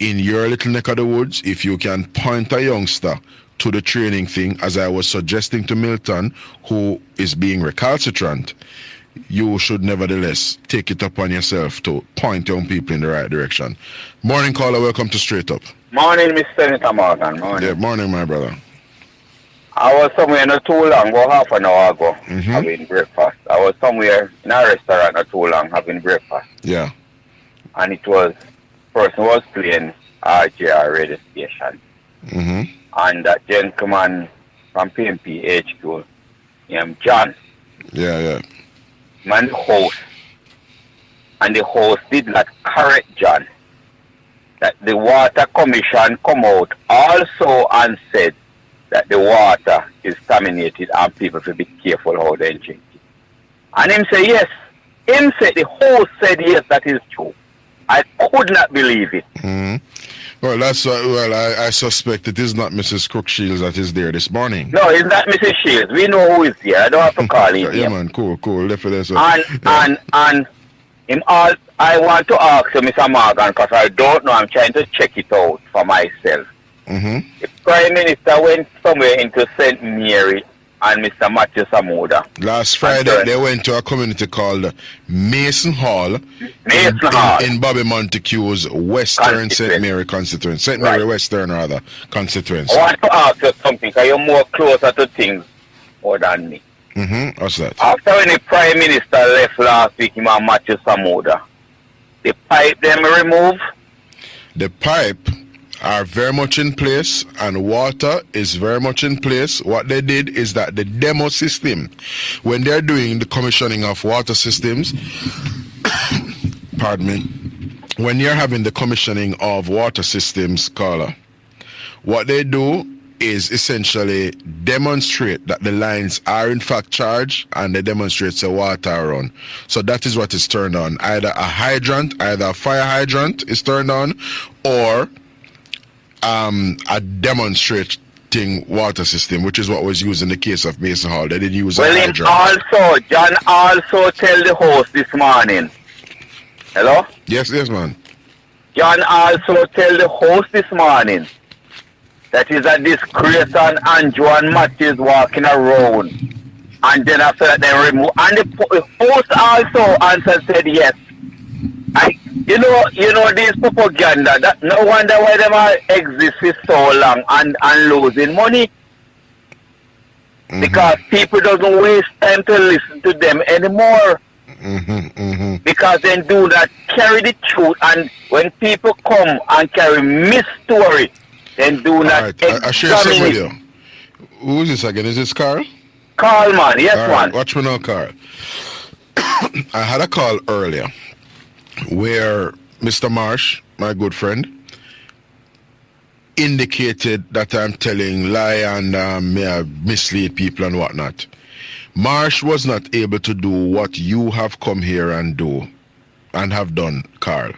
in your little neck of the woods, if you can point a youngster to the training thing, as I was suggesting to Milton, who is being recalcitrant, you should nevertheless take it upon yourself to point young people in the right direction. Morning, caller. Welcome to Straight Up. Morning, Mr. Senator Marlon. Morning. Yeah, morning, my brother. I was somewhere not too long, about half an hour ago, having breakfast. I was somewhere in a restaurant not too long having breakfast. Yeah. And it was, person was playing RJR radio station. And that gentleman from PMP HQ, named John. Yeah. Man, the host. And the host did not correct John. That the Water Commission come out also and said that the water is contaminated and people should be careful how they drink it. And him say yes. Him said, the host said yes, that is true. I could not believe it. Well, I suspect it is not Mrs. Crookshields that is there this morning. No, it's not Mrs. Shields. We know who is here. I don't have to call him. Yeah, man, cool. Definitely. And him all, I want to ask you, Mr. Morgan, because I don't know. I'm trying to check it out for myself. The Prime Minister went somewhere into St. Mary and Mr. Matthew Samuda. Last Friday, they went to a community called Mason Hall in Bobby Montague's Western St. Mary constituency. St. Mary Western, rather, constituency. I want to ask you something, because you're more closer to things more than me. What's that? After when the Prime Minister left last week, him and Matthew Samuda, the pipe them remove? The pipe are very much in place and water is very much in place. What they did is that the demo system, when they're doing the commissioning of water systems, pardon me, when you're having the commissioning of water systems, caller, what they do is essentially demonstrate that the lines are in fact charged and they demonstrate the water run. So that is what is turned on. Either a hydrant, either a fire hydrant is turned on, or a demonstrating water system, which is what was used in the case of Mason Hall. They didn't use a hydrant. John also tell the host this morning. Hello? Yes, man. John also tell the host this morning that is a disgrace on Andrew and Matthews walking around. And then after that they remove. And the host also answered, said yes. You know this propaganda, that no wonder why them all exist for so long and losing money. Because people doesn't waste time to listen to them anymore. Because they do not carry the truth, and when people come and carry mis-story, then do not I share some with you. Who is this again? Is this Carl? Carl, man. Yes, man. Watch me now, Carl. I had a call earlier where Mr. Marsh, my good friend, indicated that I'm telling lie and mislead people and whatnot. Marsh was not able to do what you have come here and do and have done, Carl.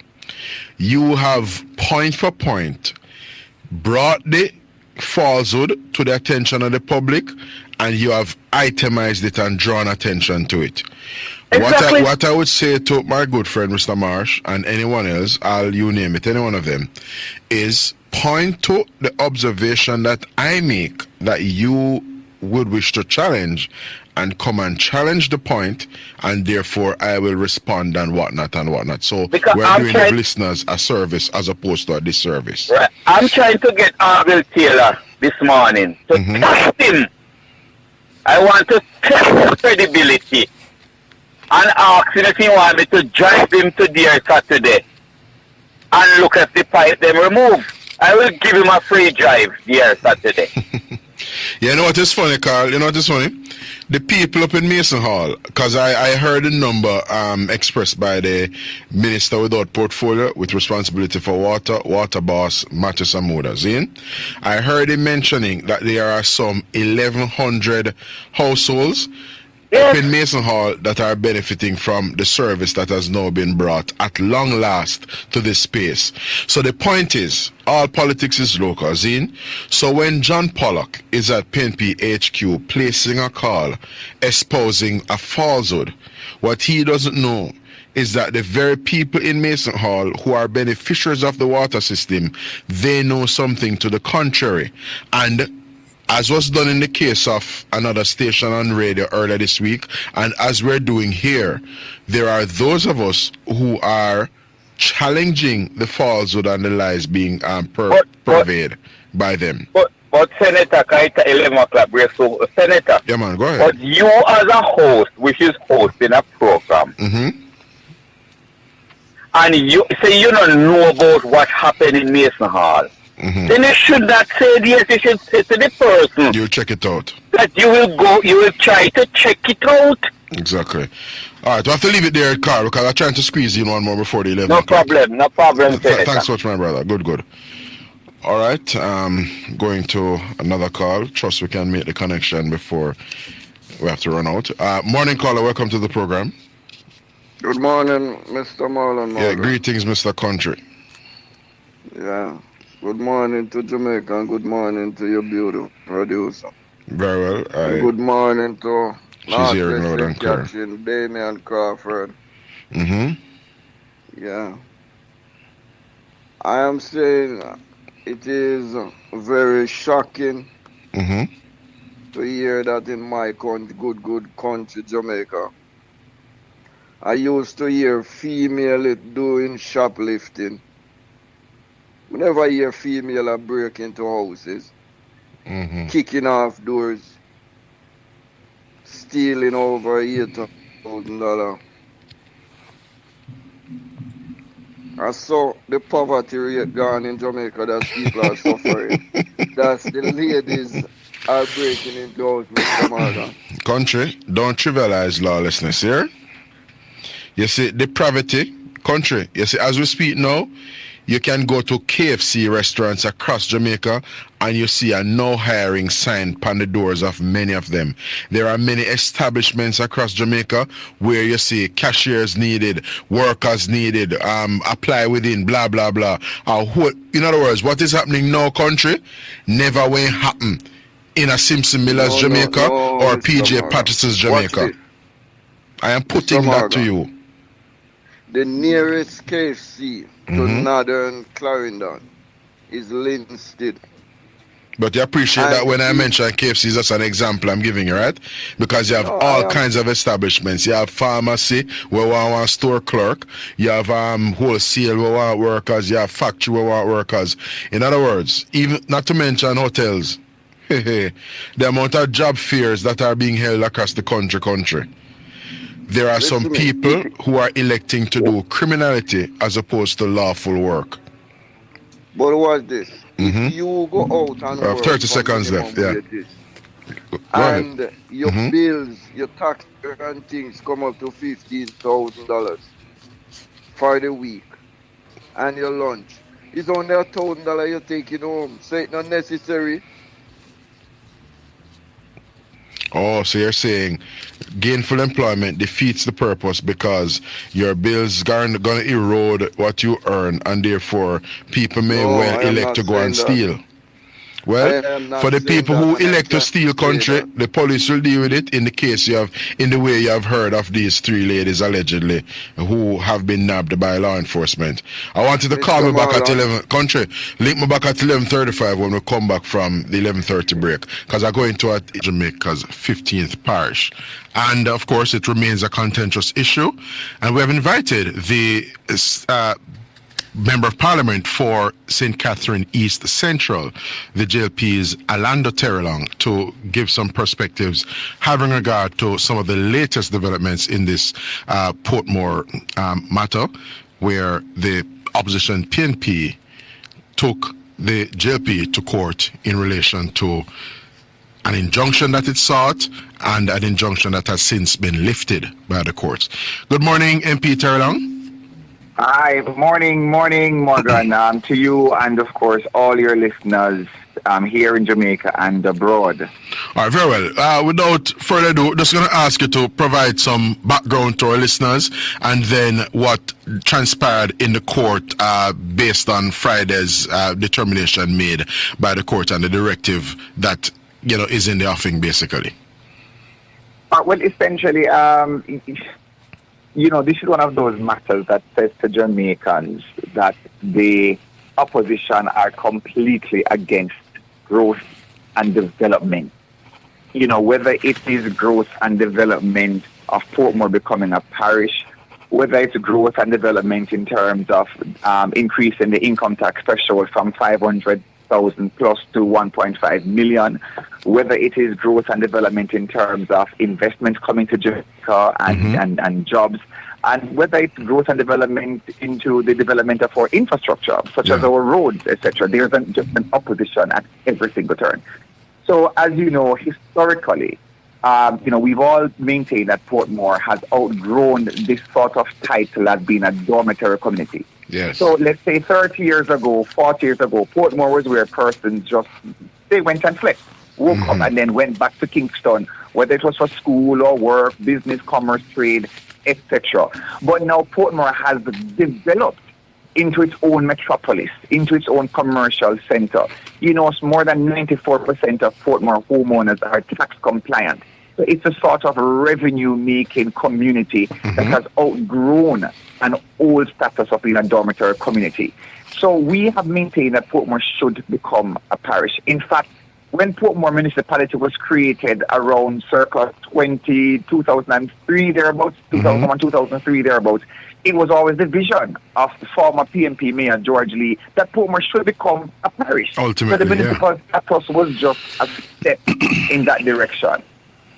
You have point for point brought the falsehood to the attention of the public, and you have itemized it and drawn attention to it. Exactly. What I would say to my good friend Mr. Marsh and anyone else, you name it, any one of them, is point to the observation that I make that you would wish to challenge, and come and challenge the point, and therefore I will respond and whatnot. So because we're doing the listeners a service as opposed to a disservice. Right. I'm trying to get Arville Taylor this morning to test him. I want to test his credibility and ask him if he want me to drive him to there Saturday and look at the pipe them remove. I will give him a free drive there Saturday. You know what is funny, Carl? You know what is funny? The people up in Mason Hall, because I heard the number expressed by the Minister without portfolio with responsibility for water boss Matthew Samuda. Zin? I heard him mentioning that there are some 1,100 households up in Mason Hall that are benefiting from the service that has now been brought at long last to this space. So the point is, all politics is local, Zine. So when John Pollock is at PNP HQ placing a call, espousing a falsehood, what he doesn't know is that the very people in Mason Hall who are beneficiaries of the water system, they know something to the contrary. And as was done in the case of another station on radio earlier this week, and as we're doing here, there are those of us who are challenging the falsehood and the lies being purveyed by them. But Senator, it's 11 o'clock break, so Senator. Yeah, man, go ahead. But you as a host, which is hosting a program, and you say you don't know about what happened in Mason Hall, then you should not say yes, you should say to the person. You'll check it out. That you will try to check it out. Exactly. All right, we have to leave it there, Carl, because I'm trying to squeeze in one more before the 11 No o'clock. problem, Senator. Thanks so much, my brother. Good. All right, going to another call. Trust we can make the connection before we have to run out. Morning, caller. Welcome to the program. Good morning, Mr. Marlon. Yeah, greetings, Mr. Country. Yeah. Good morning to Jamaica and good morning to your beautiful producer. Very well. And good morning to She's hearing loud and clear. Catching Damian Crawford. Yeah. I am saying it is very shocking to hear that in my country, good country, Jamaica. I used to hear female doing shoplifting. We never hear female are break into houses, kicking off doors, stealing over $8,000. I saw the poverty rate gone in Jamaica that people are suffering. That's the ladies are breaking into houses, Mr. Morgan. Country, don't trivialize lawlessness here. You see, depravity, country, you see, as we speak now, you can go to KFC restaurants across Jamaica and you see a no hiring sign on the doors of many of them. There are many establishments across Jamaica where you see cashiers needed, workers needed, apply within, blah, blah, blah. In other words, what is happening now, country, never will happen in a Simpson Millers Jamaica or PJ Patterson's Jamaica. I am putting that to you. The nearest KFC to Northern Clarendon is Linstead. But you appreciate that when I mention KFC, that's an example I'm giving you, right? Because you have all kinds of establishments. You have pharmacy, where we want store clerk. You have wholesale, where we want workers. You have factory, where we want workers. In other words, even not to mention hotels. The amount of job fairs that are being held across the country. There are some people who are electing to do criminality as opposed to lawful work. But watch this. If you go out and I have 30 seconds left, yeah. And your bills, your tax and things come up to $15,000 for the week. And your lunch. It's only $1,000 you're taking home. So it's not necessary. Oh, so you're saying gainful employment defeats the purpose because your bills going to erode what you earn, and therefore people may elect to go and steal. Well, for the people who elect to steal country, the police will deal with it in the case in the way you have heard of these three ladies allegedly who have been nabbed by law enforcement. I wanted to call me back at 11, country, link me back at 11:35 when we come back from the 11:30 break, because I'm going to Jamaica's 15th parish. And of course, it remains a contentious issue. And we have invited the Member of Parliament for St. Catherine East Central, the JLP's Alando Terrelong, to give some perspectives having regard to some of the latest developments in this Portmore matter, where the opposition PNP took the JLP to court in relation to an injunction that it sought and an injunction that has since been lifted by the courts. Good morning, MP Terrelong. Hi, morning, Morgan, to you and, of course, all your listeners here in Jamaica and abroad. All right, very well. Without further ado, just going to ask you to provide some background to our listeners and then what transpired in the court based on Friday's determination made by the court and the directive that, is in the offing, basically. Well, essentially, this is one of those matters that says to Jamaicans that the opposition are completely against growth and development. Whether it is growth and development of Portmore becoming a parish, whether it's growth and development in terms of increasing the income tax threshold from 500,000 plus to 1.5 million, whether it is growth and development in terms of investments coming to Jamaica and jobs, and whether it's growth and development into the development of our infrastructure, such as our roads, etc. There's just an opposition at every single turn. So, as you know, historically, we've all maintained that Portmore has outgrown this sort of title as being a dormitory community. Yes. So let's say 30 years ago, 40 years ago, Portmore was where persons they went and slept, woke up and then went back to Kingston, whether it was for school or work, business, commerce, trade, etc. But now Portmore has developed into its own metropolis, into its own commercial center. More than 94% of Portmore homeowners are tax compliant. So it's a sort of revenue-making community that has outgrown an old status of being a dormitory community. So we have maintained that Portmore should become a parish. In fact, when Portmore municipality was created around circa 2003 thereabouts, 2001, 2003 thereabouts, it was always the vision of the former PNP Mayor George Lee that Portmore should become a parish. Ultimately, so the municipal status was just a step in that direction.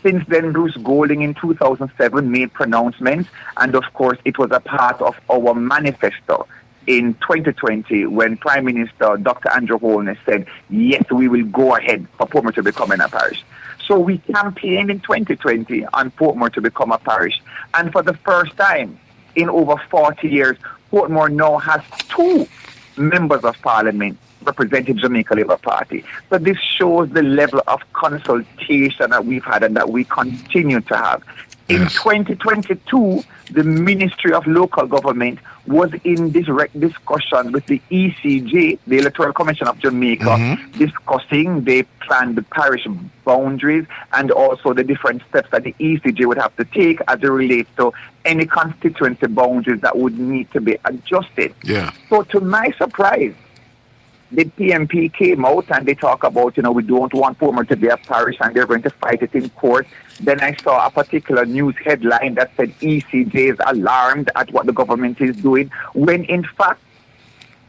Since then, Bruce Golding in 2007 made pronouncements, and of course, it was a part of our manifesto in 2020 when Prime Minister Dr. Andrew Holness said, yes, we will go ahead for Portmore to become a parish. So we campaigned in 2020 on Portmore to become a parish. And for the first time in over 40 years, Portmore now has 2 members of parliament representing Jamaica Labour Party. So this shows the level of consultation that we've had and that we continue to have. In 2022, the Ministry of Local Government was in direct discussion with the ECJ, the Electoral Commission of Jamaica, discussing the planned parish boundaries and also the different steps that the ECJ would have to take as it relates to any constituency boundaries that would need to be adjusted. Yeah. So to my surprise, the PMP came out and they talk about, we don't want Portmore to be a parish and they're going to fight it in court. Then I saw a particular news headline that said ECJ is alarmed at what the government is doing, when in fact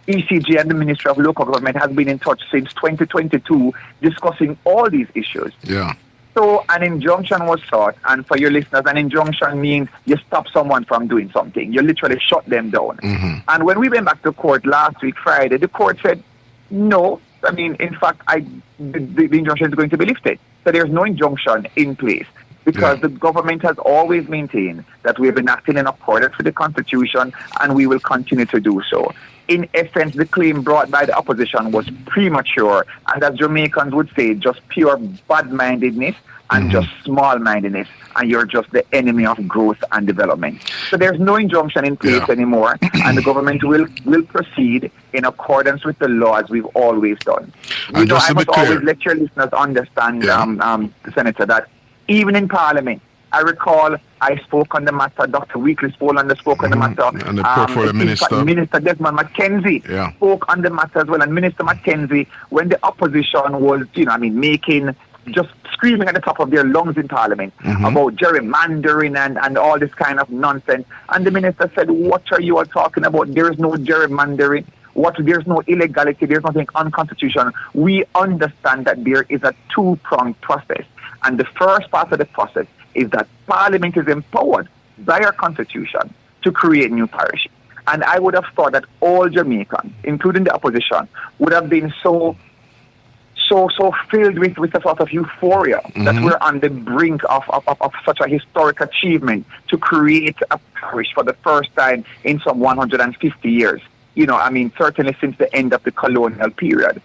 ECJ and the Ministry of Local Government has been in touch since 2022 discussing all these issues. Yeah. So an injunction was sought, and for your listeners, an injunction means you stop someone from doing something. You literally shut them down. And when we went back to court last week, Friday, the court said, no, in fact, the injunction is going to be lifted. So there's no injunction in place because the government has always maintained that we have been acting in accordance with the Constitution and we will continue to do so. In essence, the claim brought by the opposition was premature and, as Jamaicans would say, just pure bad-mindedness and just small-mindedness, and you're just the enemy of growth and development. So there's no injunction in place anymore, and the government will proceed in accordance with the law as we've always done. I must always let your listeners understand, Senator, that even in Parliament, I recall I spoke on the matter, Dr. Weekly spoke on the matter. And the portfolio minister. Minister Desmond McKenzie spoke on the matter as well. And Minister McKenzie, when the opposition was, just screaming at the top of their lungs in Parliament about gerrymandering and all this kind of nonsense. And the minister said, what are you all talking about? There is no gerrymandering. There's no illegality. There's nothing unconstitutional. We understand that there is a 2-pronged process. And the first part of the process is that Parliament is empowered by our Constitution to create new parishes. And I would have thought that all Jamaicans, including the opposition, would have been so filled with a sort of euphoria that we're on the brink of such a historic achievement to create a parish for the first time in some 150 years. Certainly since the end of the colonial period.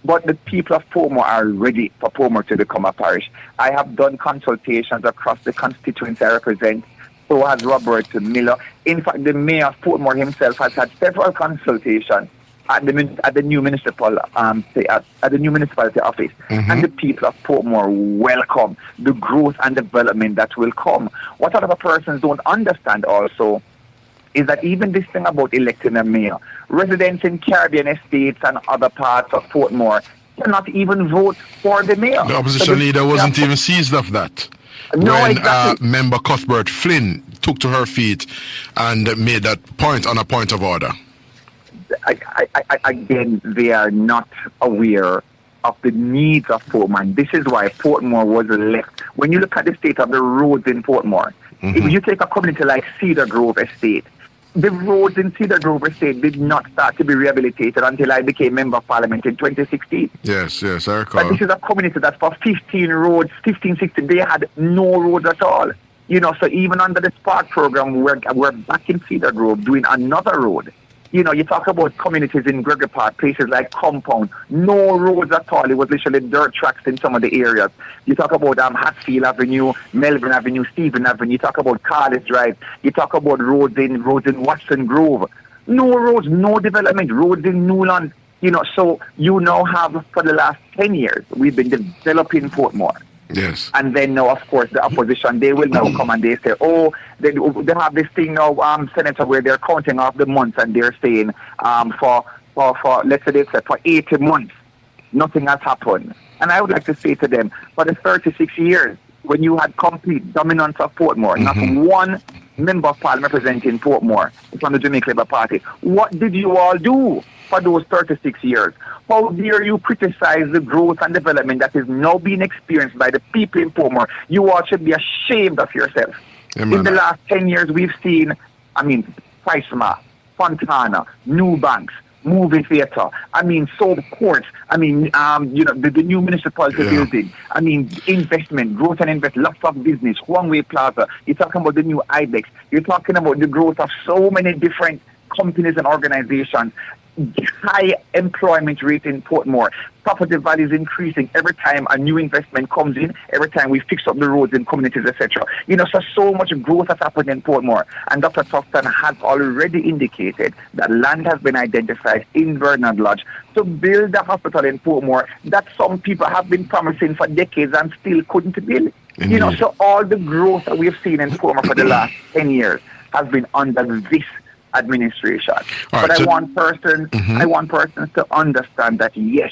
But the people of Portmore are ready for Portmore to become a parish. I have done consultations across the constituency I represent. So has Robert Miller. In fact, the mayor of Portmore himself has had several consultations at the new municipal at the new municipality office, and the people of Portmore welcome the growth and development that will come. What a lot of persons don't understand also is that even this thing about electing a mayor, residents in Caribbean estates and other parts of Portmore cannot even vote for the mayor. The opposition leader wasn't even seized of that. No, when exactly. Member Cuthbert Flynn took to her feet and made that point on a point of order. Again, they are not aware of the needs of Portmore. This is why Portmore was left. When you look at the state of the roads in Portmore, if you take a community like Cedar Grove Estate, the roads in Cedar Grove Estate did not start to be rehabilitated until I became Member of Parliament in 2016. Yes, I recall. But this is a community that for 16, they had no roads at all. So even under the Spark program, we're back in Cedar Grove doing another road. You talk about communities in Gregory Park, places like Compound, no roads at all. It was literally dirt tracks in some of the areas. You talk about Hatfield Avenue, Melbourne Avenue, Stephen Avenue. You talk about Carlis Drive. You talk about roads in Watson Grove. No roads, no development. Roads in Newland. So you now have, for the last 10 years, we've been developing Portmore. Yes. And then now, of course, the opposition, they will now come and they say, they have this thing now, Senator, where they're counting off the months and they're saying for let's say they said for 80 months, nothing has happened. And I would like to say to them, for the 36 years, when you had complete dominance of Portmore, not one member of parliament representing Portmore from the Jamaica Labour Party, what did you all do for those 36 years? How dare you criticize the growth and development that is now being experienced by the people in Portmore? You all should be ashamed of yourself. Amen. In the last 10 years, we've seen, Pricema, Fontana, New Banks, movie theater, Soap Courts, the new municipality building, investment, growth and investment, lots of business, One-Way Plaza. You're talking about the new IBEX. You're talking about the growth of so many different companies and organizations. High employment rate in Portmore. Property values increasing every time a new investment comes in, every time we fix up the roads in communities, etc. So much growth has happened in Portmore. And Dr. Tufton has already indicated that land has been identified in Bernard Lodge to build a hospital in Portmore that some people have been promising for decades and still couldn't build. Indeed. So all the growth that we've seen in Portmore for the last 10 years has been under this administration. But I want persons to understand that yes,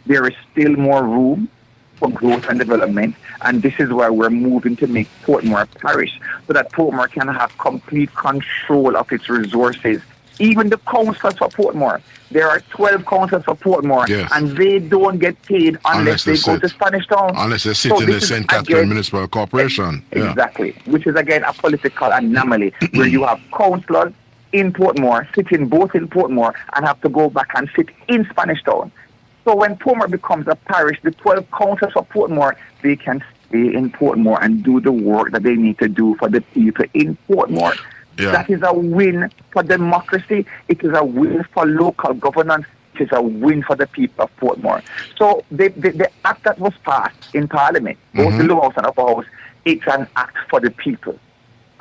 there is still more room for growth and development, and this is why we're moving to make Portmore a parish so that Portmore can have complete control of its resources. Even the councillors for Portmore, there are 12 councillors for Portmore, and they don't get paid unless they go to Spanish Town. Unless they sit in the St. Catherine Municipal Corporation. Exactly, which is again a political anomaly where you have councillors in Portmore, sitting both in Portmore and have to go back and sit in Spanish Town. So when Portmore becomes a parish, the 12 councillors for Portmore, they can stay in Portmore and do the work that they need to do for the people in Portmore. Yeah. That is a win for democracy. It is a win for local governance. It is a win for the people of Portmore. So the act that was passed in Parliament, both the lower house and upper house, it's an act for the people.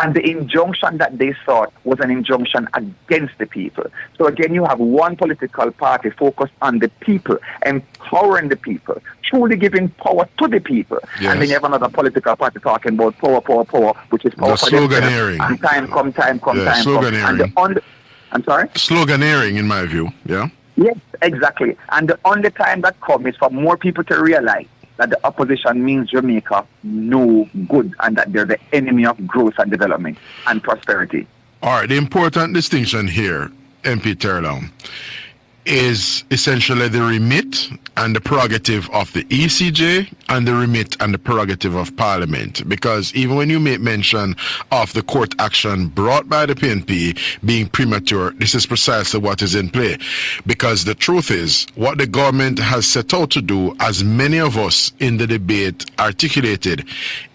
And the injunction that they sought was an injunction against the people. So again, you have one political party focused on the people, empowering the people, truly giving power to the people. Yes. And then you have another political party talking about power, which is power for sloganeering. And time come. Sloganeering. And I'm sorry? Sloganeering, in my view, yeah? Yes, exactly. And the only time that comes is for more people to realize that the opposition means Jamaica no good and that they're the enemy of growth and development and prosperity. All right, the important distinction here, MP Terlow, is essentially the remit and the prerogative of the ECJ and the remit and the prerogative of Parliament. Because even when you make mention of the court action brought by the PNP being premature, this is precisely what is in play. Because the truth is, what the government has set out to do, as many of us in the debate articulated,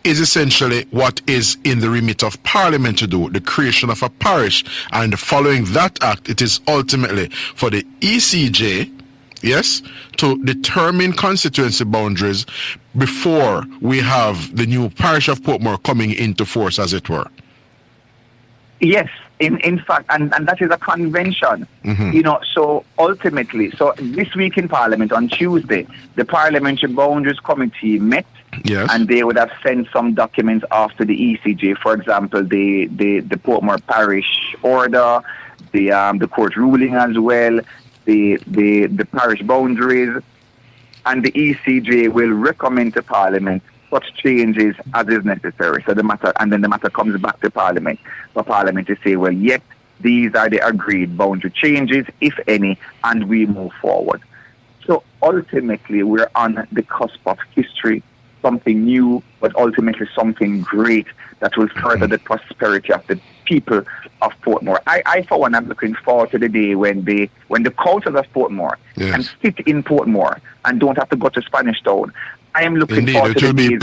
is essentially what is in the remit of Parliament to do, the creation of a parish. And following that act, it is ultimately for the ECJ, yes, to determine constituency boundaries before we have the new parish of Portmore coming into force, as it were. Yes, in fact, and that is a convention, so ultimately, so this week in Parliament on Tuesday, the Parliamentary Boundaries Committee met. Yes. And they would have sent some documents off to the ECJ, for example, the Portmore Parish order, the court ruling as well, the parish boundaries, and the ECJ will recommend to Parliament such changes as is necessary. So the matter comes back to Parliament for Parliament to say, well, yes, these are the agreed boundary changes, if any, and we move forward. So ultimately, we're on the cusp of history, something new, but ultimately something great that will further the prosperity of the people of Portmore. I for one, am looking forward to the day when the cultures of Portmore can sit in Portmore and don't have to go to Spanish Town. I am looking forward to the days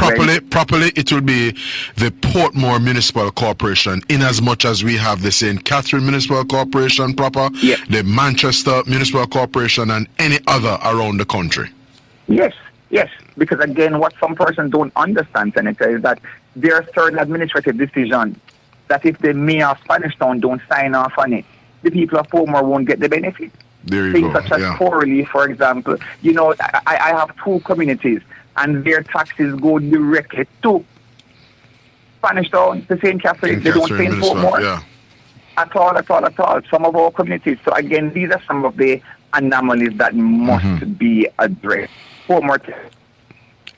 properly. It will be the Portmore Municipal Corporation, in as much as we have the St. Catherine Municipal Corporation proper, the Manchester Municipal Corporation, and any other around the country. Yes. Because again, what some persons don't understand, Senator, is that there are certain administrative decisions that if the mayor of Spanish Town don't sign off on it, the people of Portmore won't get the benefit. There you Things go. such as poor relief, for example. You know, I have two communities, and their taxes go directly to Spanish Town, to St. Catherine. They don't stay in Portmore at all. Some of our communities. So again, these are some of the anomalies that must be addressed. Portmore.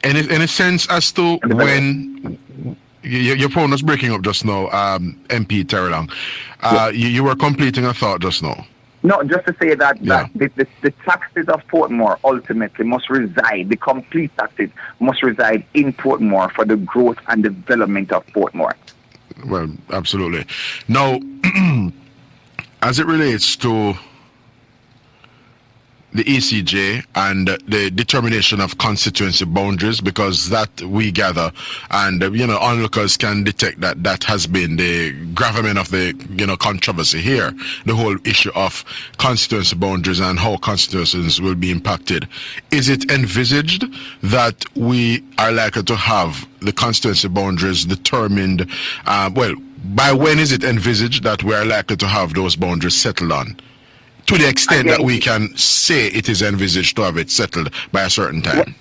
Any sense as to when your phone was breaking up just now, MP Terrelong? You were completing a thought just now. No, just to say that the taxes of Portmore ultimately must reside, the complete taxes must reside in Portmore for the growth and development of Portmore. Well, absolutely. Now, as it relates to the ECJ and the determination of constituency boundaries, because that we gather, and onlookers can detect that has been the gravamen of the controversy here, the whole issue of constituency boundaries and how constituencies will be impacted. Is it envisaged that we are likely to have the constituency boundaries determined? By when is it envisaged that we are likely to have those boundaries settled on? To the extent that we can say it is envisaged to have it settled by a certain time.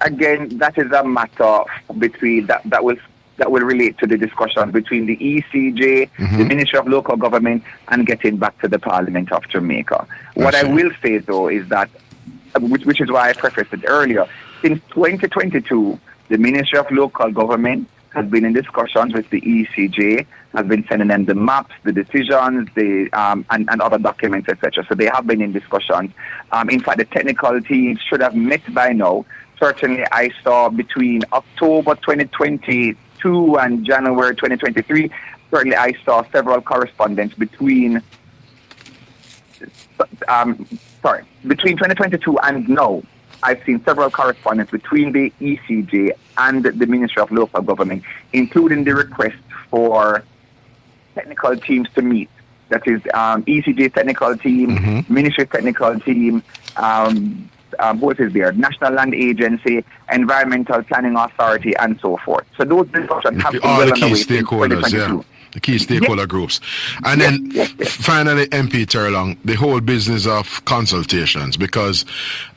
Again, that is a matter between that will relate to the discussion between the ECJ, the Ministry of Local Government, and getting back to the Parliament of Jamaica. What I will say though is that, which is why I prefaced it earlier, since 2022, the Ministry of Local Government has been in discussions with the ECJ, has been sending them the maps, the decisions, and other documents, etc. So they have been in discussions. In fact, the technical teams should have met by now. Certainly, I saw between October 2022 and January 2023, certainly I saw several correspondence between 2022 and now. I've seen several correspondence between the ECJ and the Ministry of Local Government, including the request for technical teams to meet. That is ECJ technical team, Ministry technical team, what is there? National Land Agency, Environmental Planning Authority, and so forth. So those discussions have been well underway since 2022. The key stakeholder groups. And then finally, MP Terrelong, the whole business of consultations, because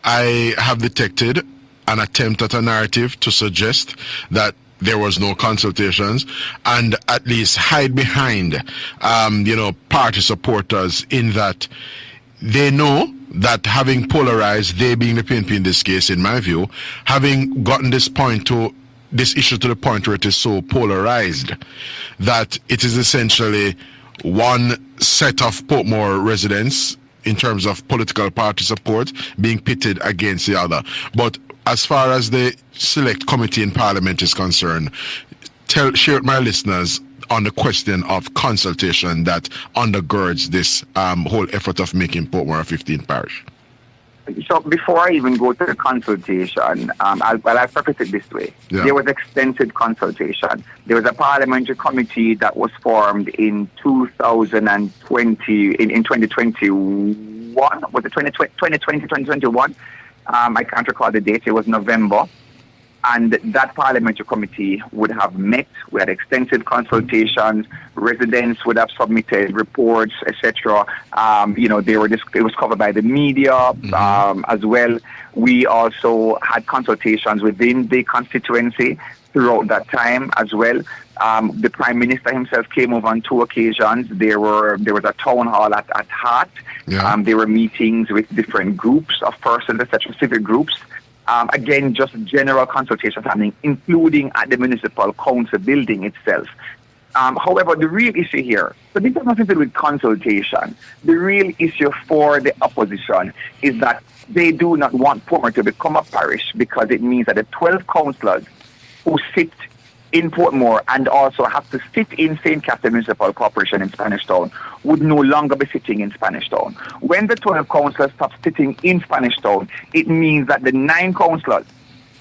I have detected an attempt at a narrative to suggest that there was no consultations, and at least hide behind, party supporters, in that they know that having polarized, they being the PNP in this case, in my view, having gotten this issue to the point where it is so polarized that it is essentially one set of Portmore residents in terms of political party support being pitted against the other. But as far as the select committee in Parliament is concerned, share with my listeners on the question of consultation that undergirds this whole effort of making Portmore a 15th parish. So before I even go to the consultation, I'll preface it this way. Yeah. There was extensive consultation. There was a parliamentary committee that was formed in 2020, in 2021. Was it 2020, 2021? I can't recall the date. It was November. And that parliamentary committee would have met. We had extensive consultations. Residents would have submitted reports, etc. It was covered by the media as well. We also had consultations within the constituency throughout that time as well. The Prime Minister himself came over on 2 occasions. There was a town hall at Hart. Yeah. There were meetings with different groups of persons, etc., civic groups. Again, just general consultations happening, including at the municipal council building itself. However, the real issue here, so this has nothing to do with consultation. The real issue for the opposition is that they do not want Portmore to become a parish because it means that the 12 councillors who sit in Portmore and also have to sit in St. Catherine Municipal Corporation in Spanish Town would no longer be sitting in Spanish Town. When the 12 councillors stop sitting in Spanish Town, it means that the 9 councillors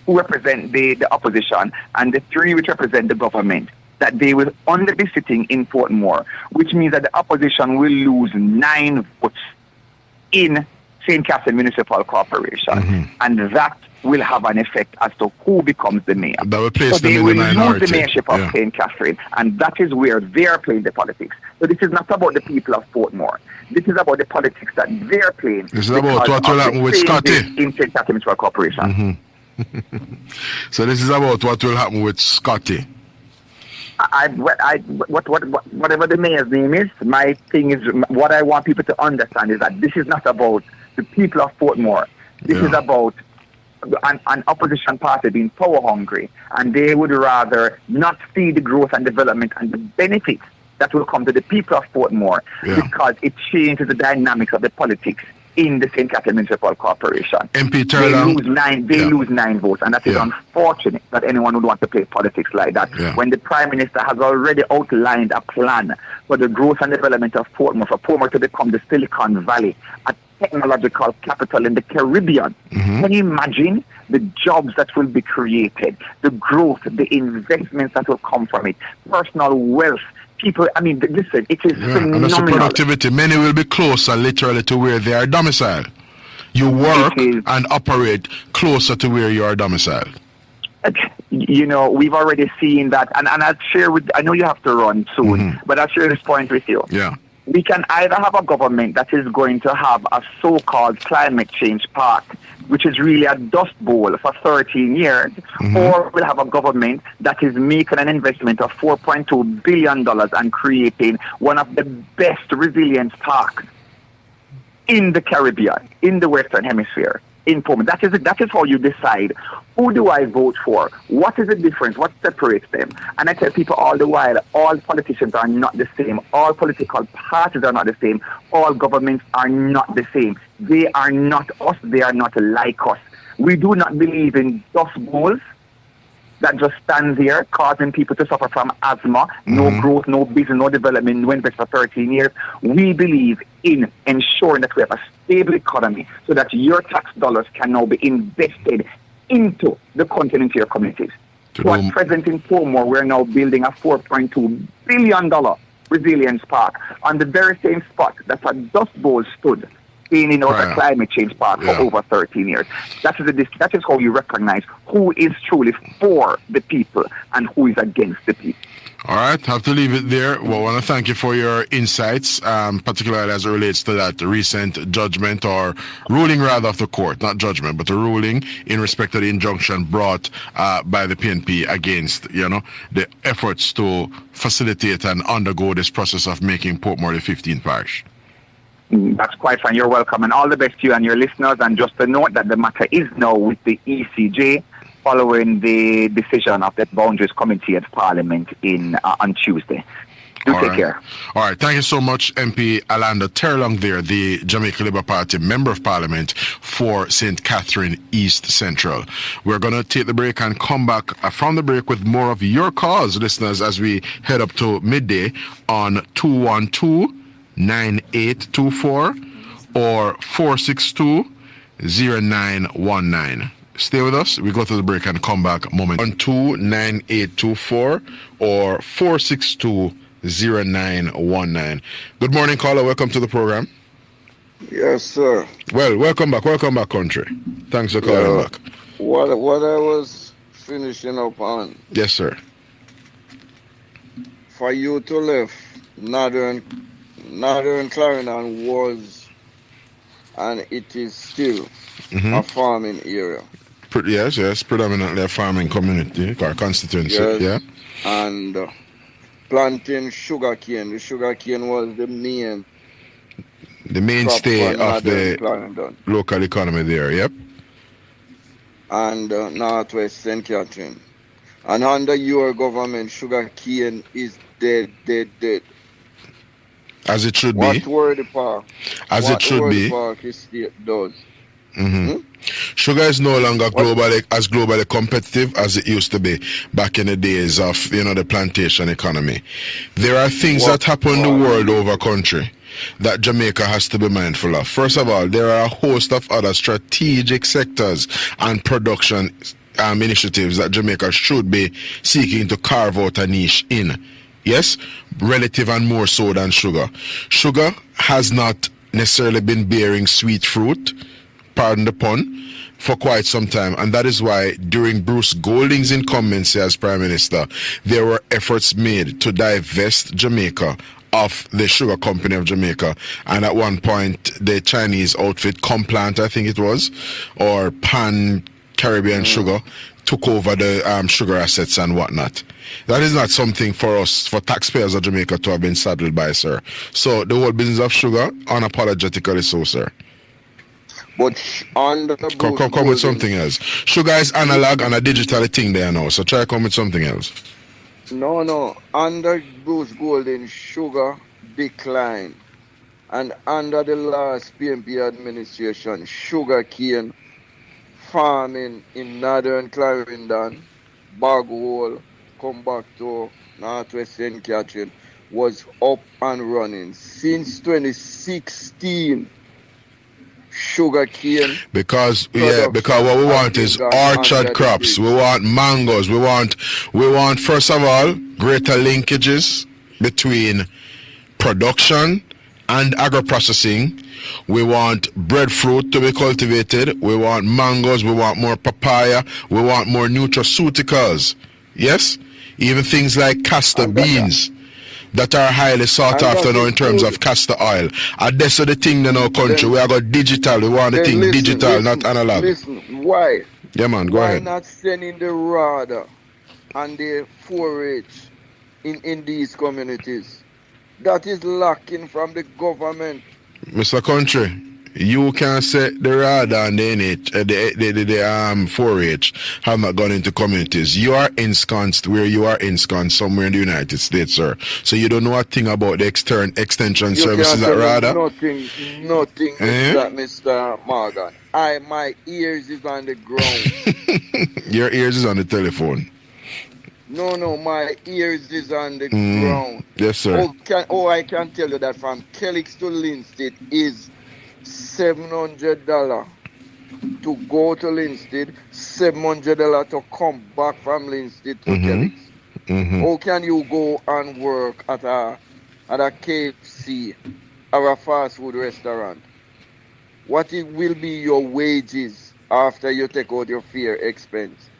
who represent the opposition and the 3 which represent the government, that they will only be sitting in Portmore, which means that the opposition will lose 9 votes in St. Catherine Municipal Corporation. And that will have an effect as to who becomes the mayor. That will place so them they in will the minority. lose the mayorship of St. Catherine, and that is where they are playing the politics. So this is not about the people of Portmore. This is about the politics that they're playing. This is about what will happen with Scotty in St. Catherine Municipal Corporation. So this is about what will happen with Scotty. Whatever the mayor's name is, my thing is, what I want people to understand is that this is not about the people of Portmore. This is about an opposition party being power hungry, and they would rather not see the growth and development and the benefits that will come to the people of Portmore because it changes the dynamics of the politics in the St. Catherine Municipal Corporation. MP they lose 9 votes, and that is unfortunate that anyone would want to play politics like that when the Prime Minister has already outlined a plan for the growth and development of Portmore, for Portmore to become the Silicon Valley, a technological capital in the Caribbean. Can you imagine the jobs that will be created, the growth, the investments that will come from it, personal wealth? People, I mean, listen, it is phenomenal. And that's the productivity. Many will be closer literally to where they are domiciled. You work and operate closer to where you are domiciled. You know, we've already seen that, and I'll share with, I know you have to run soon, but I'll share this point with you. Yeah. We can either have a government that is going to have a so-called climate change park, which is really a dust bowl for 13 years, or we'll have a government that is making an investment of $4.2 billion and creating one of the best resilience parks in the Caribbean, in the Western Hemisphere, in Portmore. That is how you decide, who do I vote for? What is the difference? What separates them? And I tell people all the while, all politicians are not the same. All political parties are not the same. All governments are not the same. They are not us. They are not like us. We do not believe in dust bowls that just stands here causing people to suffer from asthma, no growth, no business, no development, no investment for 13 years. We believe in ensuring that we have a stable economy so that your tax dollars can now be invested into the country, into your communities. So at present in Portmore, we're now building a $4.2 billion resilience park on the very same spot that a dust bowl stood in a climate change park for over 13 years. That is how you recognize who is truly for the people and who is against the people. All right, have to leave it there. Well, I want to thank you for your insights, particularly as it relates to that recent judgment or ruling rather of the court, not judgment, but a ruling in respect to the injunction brought by the PNP against, the efforts to facilitate and undergo this process of making Portmore the 15th parish. That's quite fine. You're welcome, and all the best to you and your listeners. And just to note that the matter is now with the ECJ following the decision of the Boundaries Committee at Parliament on Tuesday. Take care. All right. Thank you so much, MP Alanda Terlong there, the Jamaica Labour Party Member of Parliament for St. Catherine East Central. We're going to take the break and come back from the break with more of your calls, listeners, as we head up to midday on 212-9824 or 462-0919. Stay with us. We go to the break and come back moment. On 29824 or 462-0919. Good morning, caller. Welcome to the program. Yes, sir. Well, welcome back, country. Thanks for calling back. What I was finishing up on. Yes, sir. For you to live, Northern Clarendon was, and it is still, a farming area. Yes, predominantly a farming community or constituency. Yes. Yeah. And planting sugarcane. The sugarcane was the mainstay of the Clarendon. Local economy there. Yep. and Northwest St. Catherine. And under your government, sugar cane is dead. As it should What be. Worthy Park? As it should be. Park Estate does. Sugar is no longer globally competitive as it used to be back in the days of the plantation economy. There are things that happen the world over country that Jamaica has to be mindful of. First of all, there are a host of other strategic sectors and production initiatives that Jamaica should be seeking to carve out a niche in. Yes, relative and more so than sugar. Sugar has not necessarily been bearing sweet fruit, pardon the pun, for quite some time, and that is why during Bruce Golding's incumbency as Prime Minister, there were efforts made to divest Jamaica of the Sugar Company of Jamaica, and at one point the Chinese outfit Complant, I think it was, or Pan Caribbean Sugar, took over the sugar assets and whatnot. That is not something for us, for taxpayers of Jamaica, to have been saddled by, sir. So the whole business of sugar, unapologetically so, sir. But on the come with something else. Sugar is analog and a digital thing there now, so try to come with something else. No. Under Bruce Golding, sugar declined. And under the last PNP administration, sugar cane farming in northern Clarendon, Bagwell, come back to Northwest St. Catherine, was up and running. Since 2016, sugar cane. Because what we want is orchard crops. We want mangoes. We want first of all greater linkages between production and agro-processing. We want breadfruit to be cultivated. We want mangoes. We want more papaya. We want more nutraceuticals. Yes, even things like castor beans that are highly sought after now in terms of castor oil. And that's the thing in our country. We are got digital. We want the thing digital, not analog. Listen, why? Yeah, man, go ahead. Why not sending the RADA and the 4-H in these communities? That is lacking from the government. Mr. Country, you can say the RADA and the 4-H have not gone into communities. You are ensconced where you are ensconced somewhere in the United States, sir. So you don't know a thing about the extension services at RADA? Nothing, Mr. Morgan. My ears is on the ground. Your ears is on the telephone. No, my ears is on the ground. Yes, sir. I can tell you that from Kelix to Linstead is $700 to go to Linstead, $700 to come back from Linstead to Kelix. How can you go and work at a KFC or a fast food restaurant? What will be your wages after you take out your fare expense?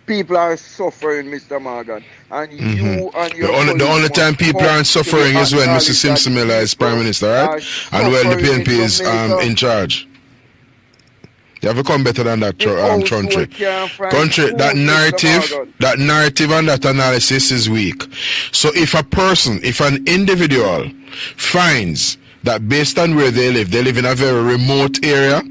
People are suffering, Mr. Morgan, and you and your the only time people aren't suffering is when Mr. Simpson Miller is Prime Minister, right? And when the PNP is in charge. You have to come better than that, country. Country, that narrative and that analysis is weak. So if an individual finds that based on where they live in a very remote area,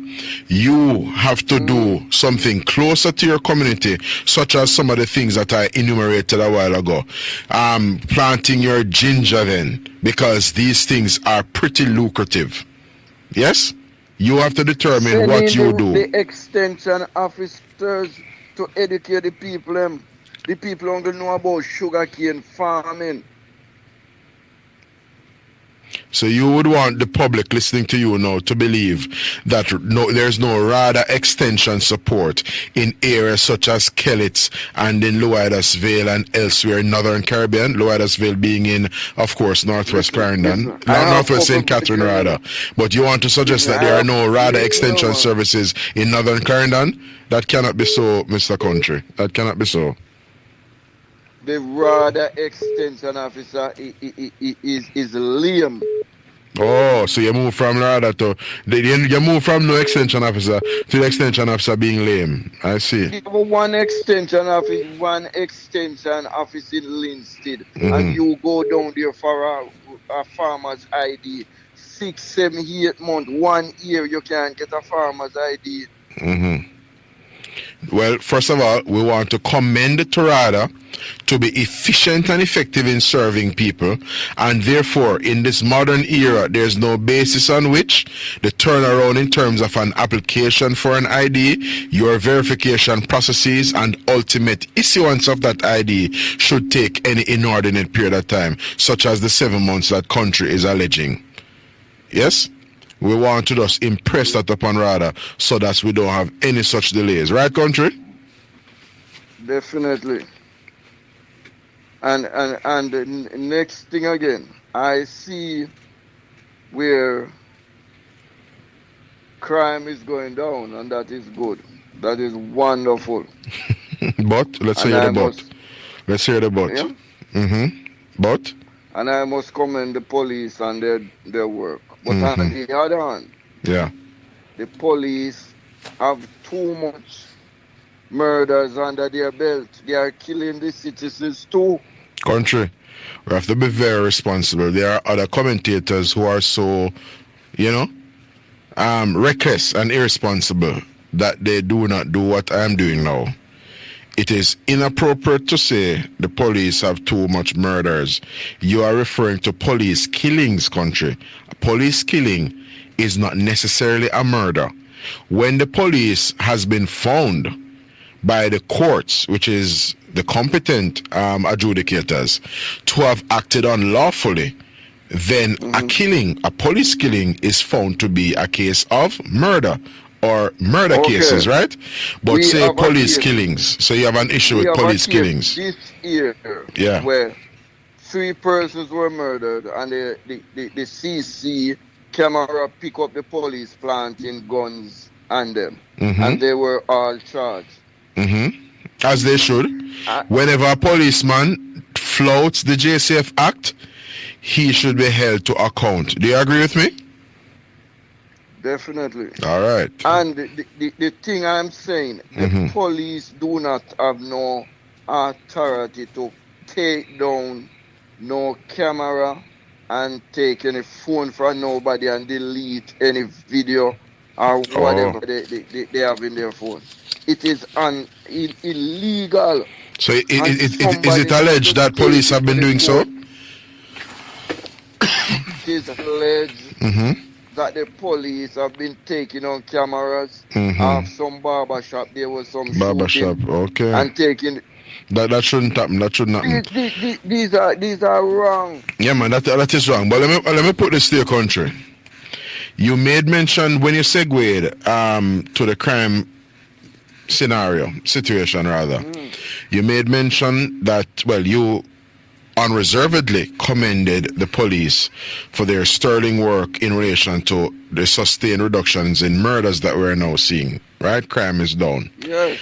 you have to do something closer to your community, such as some of the things that I enumerated a while ago. Planting your ginger then, because these things are pretty lucrative. Yes? You have to determine what you do. The extension officers to educate the people. The people only know about sugarcane farming. So you would want the public listening to you now to believe that there's no RADA extension support in areas such as Kellits and in Loydasville and elsewhere in Northern Caribbean, Loydasville being in, of course, Northwest Clarendon, Northwest St. Catherine rather. But you want to suggest that there are no RADA extension services in Northern Clarendon? That cannot be so, Mr. Country. That cannot be so. The RADA extension officer is lame. Oh, so you move from RADA to you move from no extension officer to the extension officer being lame. I see. One extension office in Linstead, and you go down there for a farmer's ID. 6, 7, 8 months, 1 year, you can't get a farmer's ID. Well, first of all, we want to commend Torada to be efficient and effective in serving people, and therefore, in this modern era, there's no basis on which the turnaround in terms of an application for an ID, your verification processes, and ultimate issuance of that ID should take any inordinate period of time, such as the 7 months that country is alleging. Yes? We want to just impress that upon Rada so that we don't have any such delays. Right, country? Definitely. And the next thing again, I see where crime is going down, and that is good. That is wonderful. But let's hear the but. Let's hear the but. Yeah? But. And I must commend the police and their work. But on the other hand, yeah, the police have too much murders under their belt. They are killing the citizens too. Country, we have to be very responsible. There are other commentators who are so, reckless and irresponsible that they do not do what I am doing now. It is inappropriate to say the police have too much murders. You are referring to police killings, country. A police killing is not necessarily a murder. When the police has been found by the courts, which is the competent adjudicators, to have acted unlawfully, then a police killing is found to be a case of murder. Or murder cases, right? But say police killings. So you have an issue with police killings. This year, where 3 persons were murdered, and the CC camera pick up the police planting guns on them, and they were all charged. As they should. Whenever a policeman flouts the JCF Act, he should be held to account. Do you agree with me? Definitely. All right. And the thing I'm saying, the police do not have no authority to take down no camera and take any phone from nobody and delete any video or whatever they have in their phone. It is illegal. So is it alleged that police have been doing so? It is alleged that the police have been taking on cameras of some barber shop. There was some barber shop, okay. And taking that shouldn't happen. That shouldn't happen. These are wrong. Yeah, man, that is wrong. But let me put this to your country. You made mention when you segued to the crime situation rather. You made mention that you unreservedly commended the police for their sterling work in relation to the sustained reductions in murders that we're now seeing, right? Crime is down. Yes.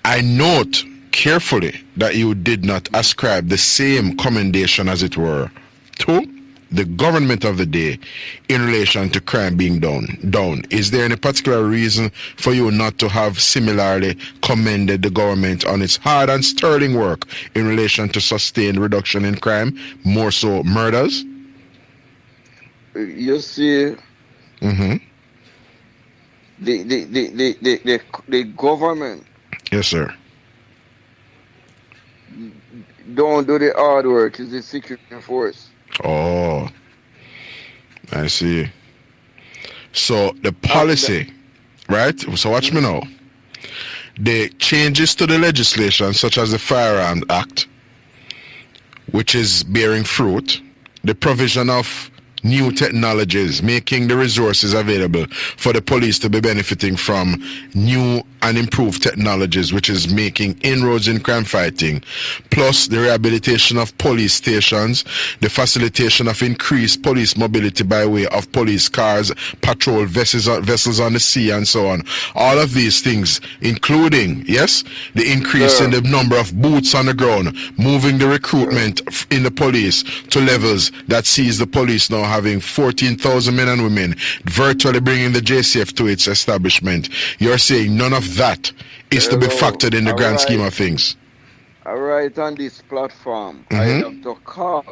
I note carefully that you did not ascribe the same commendation, as it were, to the government of the day in relation to crime being down. Is there any particular reason for you not to have similarly commended the government on its hard and sterling work in relation to sustained reduction in crime, more so murders? You see, the government, yes, sir, don't do the hard work. It's the security force. Oh, I see. So the policy, right? So watch me now. The changes to the legislation, such as the Firearms Act, which is bearing fruit, the provision of new technologies, making the resources available for the police to be benefiting from new and improved technologies, which is making inroads in crime fighting, plus the rehabilitation of police stations, the facilitation of increased police mobility by way of police cars, patrol vessels on the sea, and so on. All of these things, including, yes, the increase in the number of boots on the ground, moving the recruitment in the police to levels that sees the police now having 14,000 men and women, virtually bringing the JCF to its establishment. You're saying none of that is to be factored in the grand scheme of things. All right, on this platform, I have to call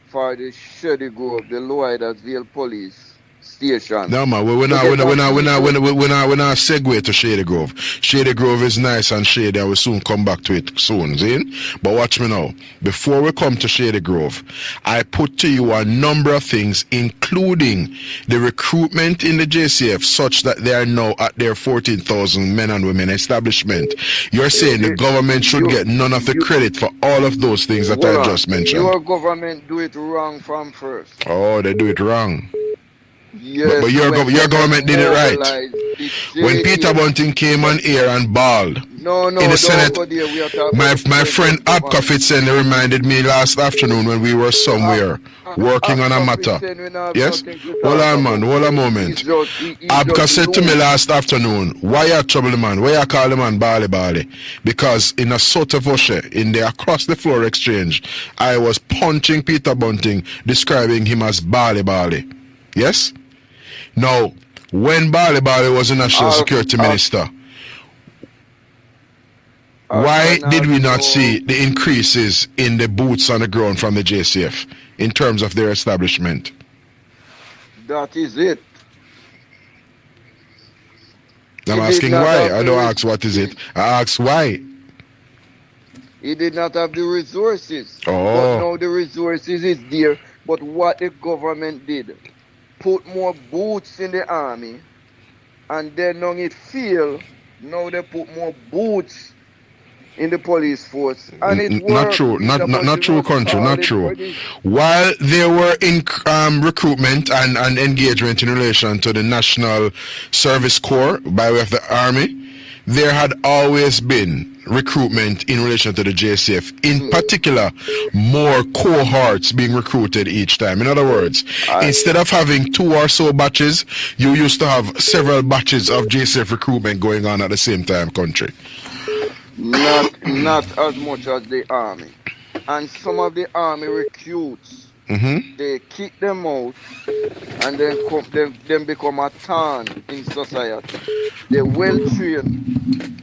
for the Shady Grove, the Loydasville Police station. No man, we're not segue to Shady Grove. Shady Grove is nice and shady. I will soon come back to it soon, Zane. But watch me now. Before we come to Shady Grove, I put to you a number of things, including the recruitment in the JCF, such that they are now at their 14,000 men and women establishment. You're saying the government should get none of the credit for all of those things that I just mentioned. Your government do it wrong from first. Oh, they do it wrong. Yes, but your government did it right. When Peter Bunting came on air and bawled in the Senate, my friend Abka Fitzen reminded me last afternoon when we were somewhere working on a matter. Yes? Hold on, man. Hold a moment. Abka said to me last afternoon, why you trouble man? Why you call the man Bali Bali? Because in a sort of Oshe, in the across the floor exchange, I was punching Peter Bunting, describing him as Bali Bali. Yes? Now, when Bali Bali was the National Security Minister, why did we not see the increases in the boots on the ground from the JCF in terms of their establishment? That is it. I'm asking why. I don't ask what is it. I ask why. He did not have the resources. Oh. But now the resources is there. But what the government did, put more boots in the army, and then now it failed. Now they put more boots in the police force, and it worked. Not true. Not true, country. Not true. While there were in recruitment and engagement in relation to the National Service Corps by way of the army, there had always been recruitment in relation to the JCF. In particular, more cohorts being recruited each time. In other words, instead of having 2 or so batches, you used to have several batches of JCF recruitment going on at the same time, country. Not as much as the army. And some of the army recruits, they kick them out and then become a thorn in society. They're well trained.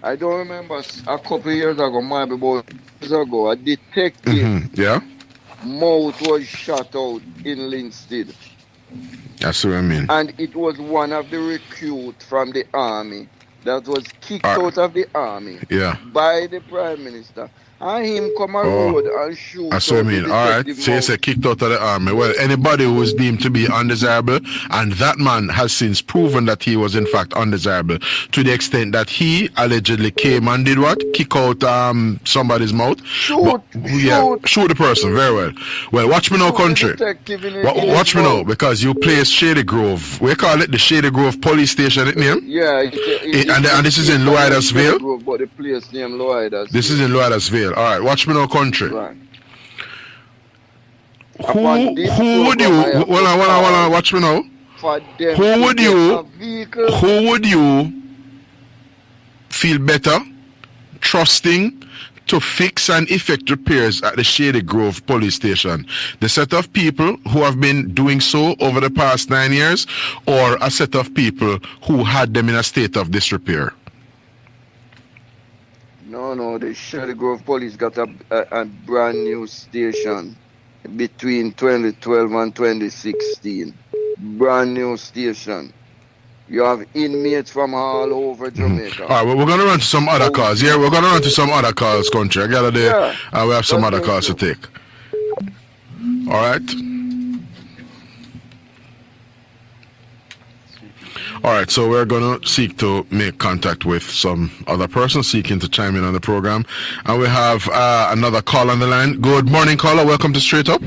I don't remember a couple of years ago, maybe about years ago, a detective mouth was shot out in Linstead. That's what I mean. And it was one of the recruits from the army that was kicked out of the army by the Prime Minister. And him come on road and shoot. That's what I mean. Alright. So you say kicked out of the army. Well, anybody who was deemed to be undesirable, and that man has since proven that he was in fact undesirable, to the extent that he allegedly came and did what? Kick out somebody's mouth. Shoot the person. Very well. Well, watch me now, country. Watch me now, because you place Shady Grove. We call it the Shady Grove Police Station, isn't it? Yeah. And this is in Loydasville? But the place named Loydasville. This is in Loydasville. All right, watch me now, country. Right. Who would you? Hold on, watch me now. Who would you feel better trusting to fix and effect repairs at the Shady Grove Police Station? The set of people who have been doing so over the past 9 years, or a set of people who had them in a state of disrepair? No, the Shady Grove Police got a brand new station between 2012 and 2016. Brand new station. You have inmates from all over Jamaica. All right, well, we're going to run to some other calls. Yeah, we're going to run to some other calls, country. I got it there. We have some other calls to take. All right. All right, so we're going to seek to make contact with some other person seeking to chime in on the program. And we have another call on the line. Good morning, caller. Welcome to Straight Up.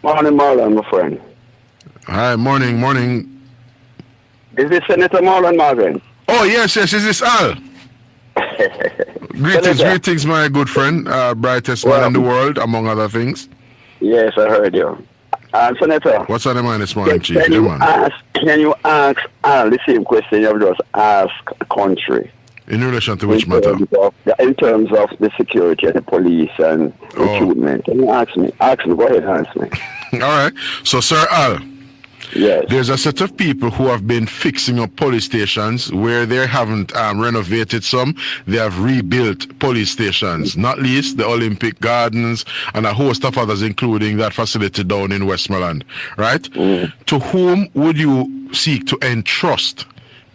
Morning, Marlon, my friend. Hi, morning. Is this Senator Marlon, Marvin? Oh, yes. Is this Al? Greetings, my good friend. Brightest man in the world, among other things. Yes, I heard you. Senator. What's on the mind this morning, Chief? Can you ask Al the same question you have just asked the country? In relation to which matter? In terms of the security and the police and recruitment. Can you ask me? Go ahead, ask me. All right. So, Sir Al, Yes. There's a set of people who have been fixing up police stations where they haven't renovated some. They have rebuilt police stations, not least the Olympic Gardens and a host of others, including that facility down in Westmoreland, right? To whom would you seek to entrust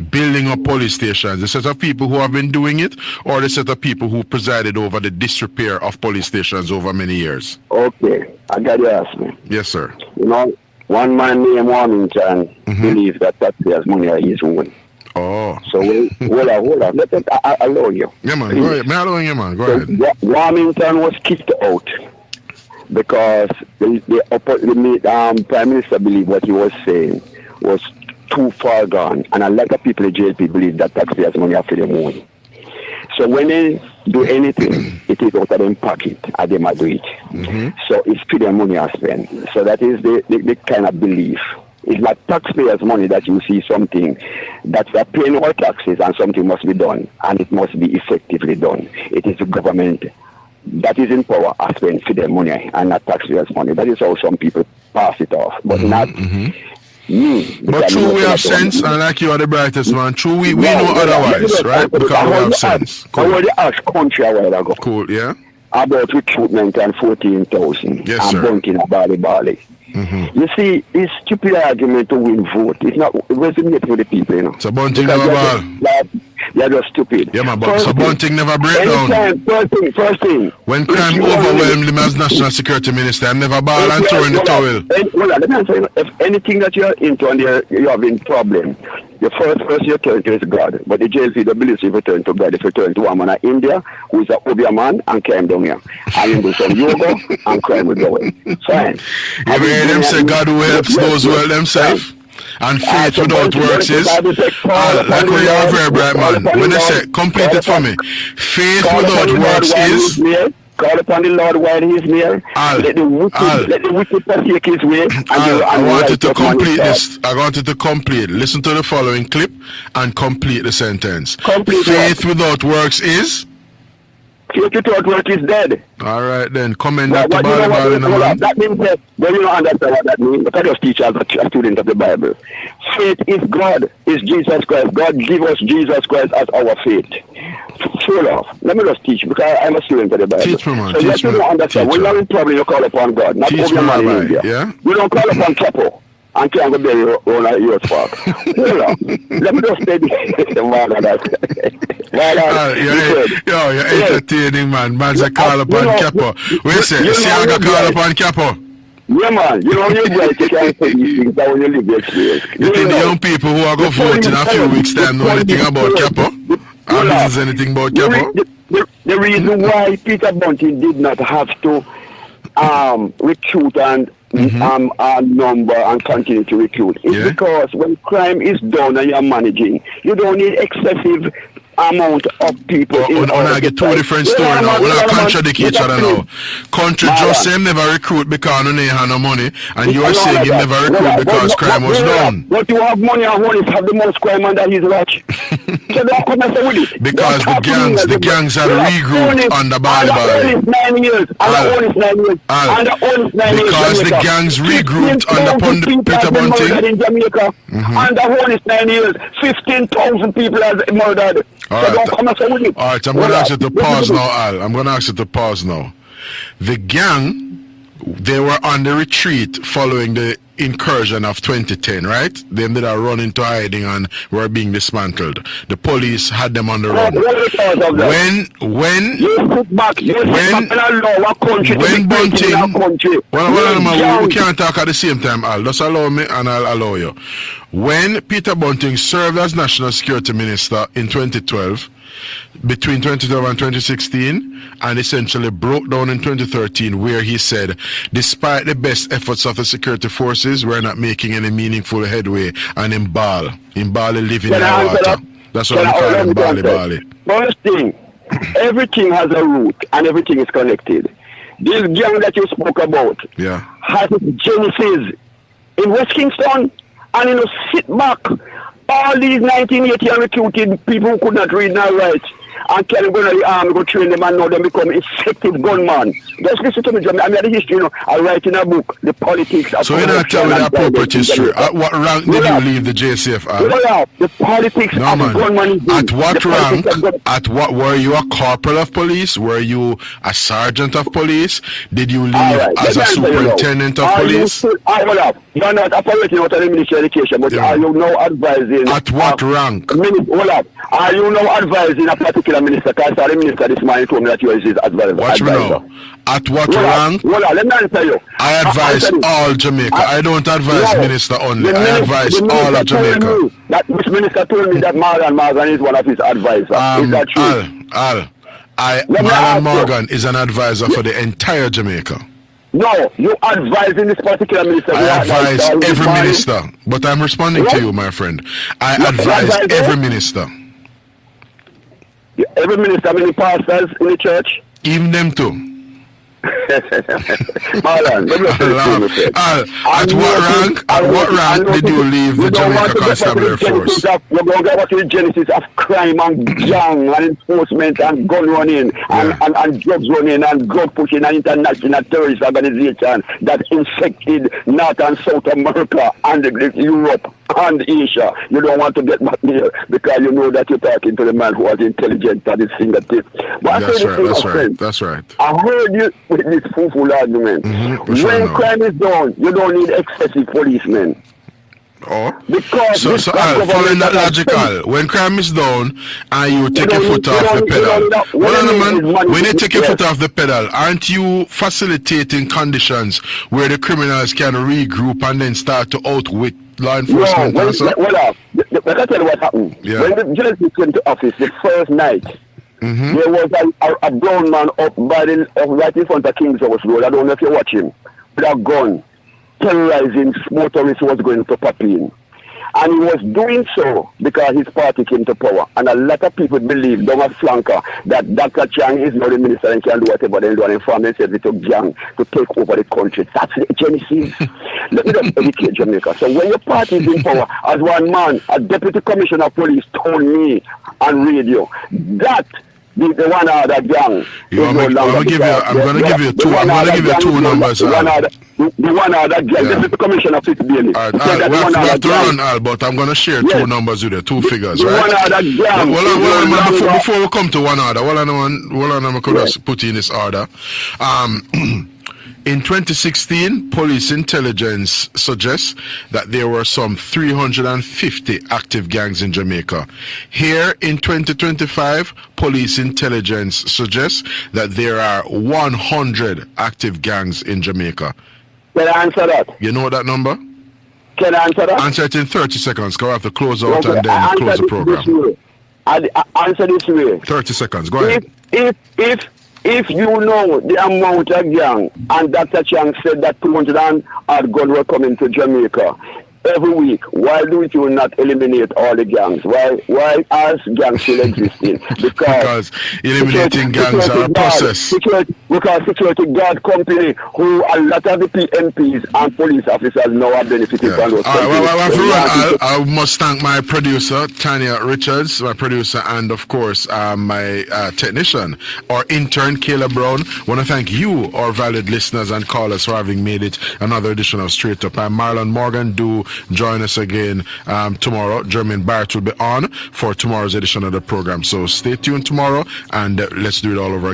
building up police stations? The set of people who have been doing it, or the set of people who presided over the disrepair of police stations over many years? Okay, I got to ask me. Yes, sir. You know, one man named Warmington believes that taxpayers' money are his own. Oh. So, hold on. Let me allow you. Yeah, man. Go ahead. I'm allowing you, man. Go ahead. Warmington was kicked out because the Prime Minister believed what he was saying was too far gone, and a lot of people in JLP believe that taxpayers' money are for their own. So when they do anything, it is out of their pocket, and they might do it. So it's for their money I spend. So that is the kind of belief. It's like taxpayers' money that you see something that they're paying all taxes and something must be done, and it must be effectively done. It is the government that is in power I spend for their money and not taxpayers' money. That is how some people pass it off, but not me. But true, we have sense, and like you are the brightest man. True, we know otherwise, right? Because we have sense. I want to ask country a while ago. Cool, yeah. About recruitment and 14,000 yes, and sir. bunking a bali. You see, it's stupid argument to win vote. It's not resonate with the people, you know. So bunting never ball. They're just stupid. Yeah, man, but so bunting never break down. First thing. When crime overwhelmed him as National Security Minister, I never ball and throw in the towel. Let me answer you. If anything that you're into and you're having problem, the first person you turn to is God. But the JLP don't believe if you turn to God. If you turn to a man in India who is a Obia man and crime down here. And you do some yoga and crime will go away. Fine. You hear them say God who helps those who help themselves? And faith without works is, like when you're a very bright man, when they say, complete it for me, faith without works is, call upon the Lord while he is near. Let the wicked forsake his way. I wanted to complete this. I wanted to complete. Listen to the following clip and complete the sentence. Faith without works is? Faith without work is dead. All right, then. Comment that to Bible in the man. That means that, well, you don't understand what that means. But I just teach as a student of the Bible. Faith is God, is Jesus Christ. God give us Jesus Christ as our faith. Full off. Let me just teach, because I'm a student of the Bible. Teach me, man. So Teach me. You don't understand. When you're in trouble, you call upon God. Not Teach over man me, in India. yeah? You don't call upon Chapo. And try and go bury your own spark. Let me just say this. You're entertaining, man. Man's a call upon Capo. Wait, say, you see I got call upon Capo? Yeah, man. You know, you're right. You can't say these things that when you live the experience. You think the young people who are going to vote in a few weeks' time know anything about Capo? Or knows anything about Capo? The reason why Peter Bunting did not have to recruit and number and continue to recruit is because when crime is done and you're managing, you don't need excessive amount of people. I get two different stories now. We'll contradict each other now. Country just say him never recruit because no have no money, and you are saying he never recruit because crime was done. But you have money and money have the most crime under his watch. So don't come and say with it. Because the gangs are regrouped under Bali. And the own is 9 years. Because the gangs regrouped under Peter Bunting. In Jamaica. And the own is 9 years. 15,000 people has murdered. All right, I'm going to ask you to pause now, Al. I'm going to ask you to pause now. The gang, they were on the retreat following the incursion of 2010, right? Them that are run into hiding and were being dismantled. The police had them on the run. When Bunting, we can't talk at the same time, Al. Just allow me and I'll allow you. When Peter Bunting served as National Security Minister in 2012, between 2012 and 2016, and essentially broke down in 2013, where he said, despite the best efforts of the security forces, we're not making any meaningful headway, and in Bali living in the water. That's what we call him, Bali. First thing, everything has a root and everything is connected. This gang that you spoke about has its genesis in West Kingston, and sit back. All these 1980 recruited people who could not read nor write and carry them go to the army, go train them and now them become effective gunmen. Just listen to me, John. I mean, the history, I write in a book, The Politics of So you're not telling the appropriate history. At what rank did you leave the JCF, Al? The politics of gunmen. At what rank? At what, were you a corporal of police? Were you a sergeant of police? Did you leave as a superintendent of police? You're not operating out of the Ministry of Education, but are you now advising? At what rank? Hold up. Are you now advising a particular minister? Because the minister this morning told me that you are his advisor. Watch me now. At what rank? Hold on, let me answer you. I advise all Jamaica. I don't advise minister only. I advise all of Jamaica. This minister told me that Marlon is one of his advisors. Is that true? Marlon Morgan is an advisor for the entire Jamaica. No, you advising this particular minister. I advise every minister, but I'm responding to you, my friend. I advise every minister. Every minister, many pastors in the church? Even them too. Marlon, at what rank did you leave the Jamaica Constabulary Force? We're going to get to the genesis of crime and gang and enforcement and gun running and drugs running and drug pushing and international terrorist organization that infected North and South America and Europe and Asia. You don't want to get back there because you know that you're talking to the man who was intelligent at his fingertips. But That's right. I heard you with this fool argument. When crime is done, you don't need excessive policemen. Because following that logical, when crime is done and you take your foot off the pedal, when you take your foot off the pedal, aren't you facilitating conditions where the criminals can regroup and then start to outwit law enforcement? Let me tell you what happened. When the JLP came to office the first night, there was a brown man up by right in front of King's House Road. I don't know if you watch him, with a gun, terrorizing motorists who was going to Papine. And he was doing so because his party came to power. And a lot of people believe, down a flanker, that Dr. Chang is not the minister and can do whatever they do and inform themselves it took Chang to take over the country. That's the genesis. Let me just educate Jamaica. So when your party is in power, as one man, a deputy commissioner of police told me on radio, that the one other gang. I'm gonna give you two numbers. The one other gang. The commissioner of City Bailey. We have to run, Al, but I'm gonna share two numbers with you, two figures, right? One other gang. Before we come to one other, I could just put in this order. In 2016, police intelligence suggests that there were some 350 active gangs in Jamaica. Here in 2025, police intelligence suggests that there are 100 active gangs in Jamaica. Can I answer that? You know that number? Can I answer that? Answer it in 30 seconds, because I have to close out and then close the program. I answer this way. 30 seconds, go ahead. If you know the amount of gang, and Dr. Chang said that 200 odd guns were coming to Jamaica every week, why do you not eliminate all the gangs? Why are gangs still existing? Because eliminating gangs are a process. Because security guard company, who a lot of the PMPs and police officers now are benefiting from those. I must thank my producer, Tanya Richards, my producer, and of course my technician, our intern, Kayla Brown. I want to thank you, our valued listeners and callers, for having made it another edition of Straight Up. I'm Marlon Morgan. Do join us again tomorrow. Jermaine Barrett will be on for tomorrow's edition of the program. So stay tuned tomorrow and let's do it all over again.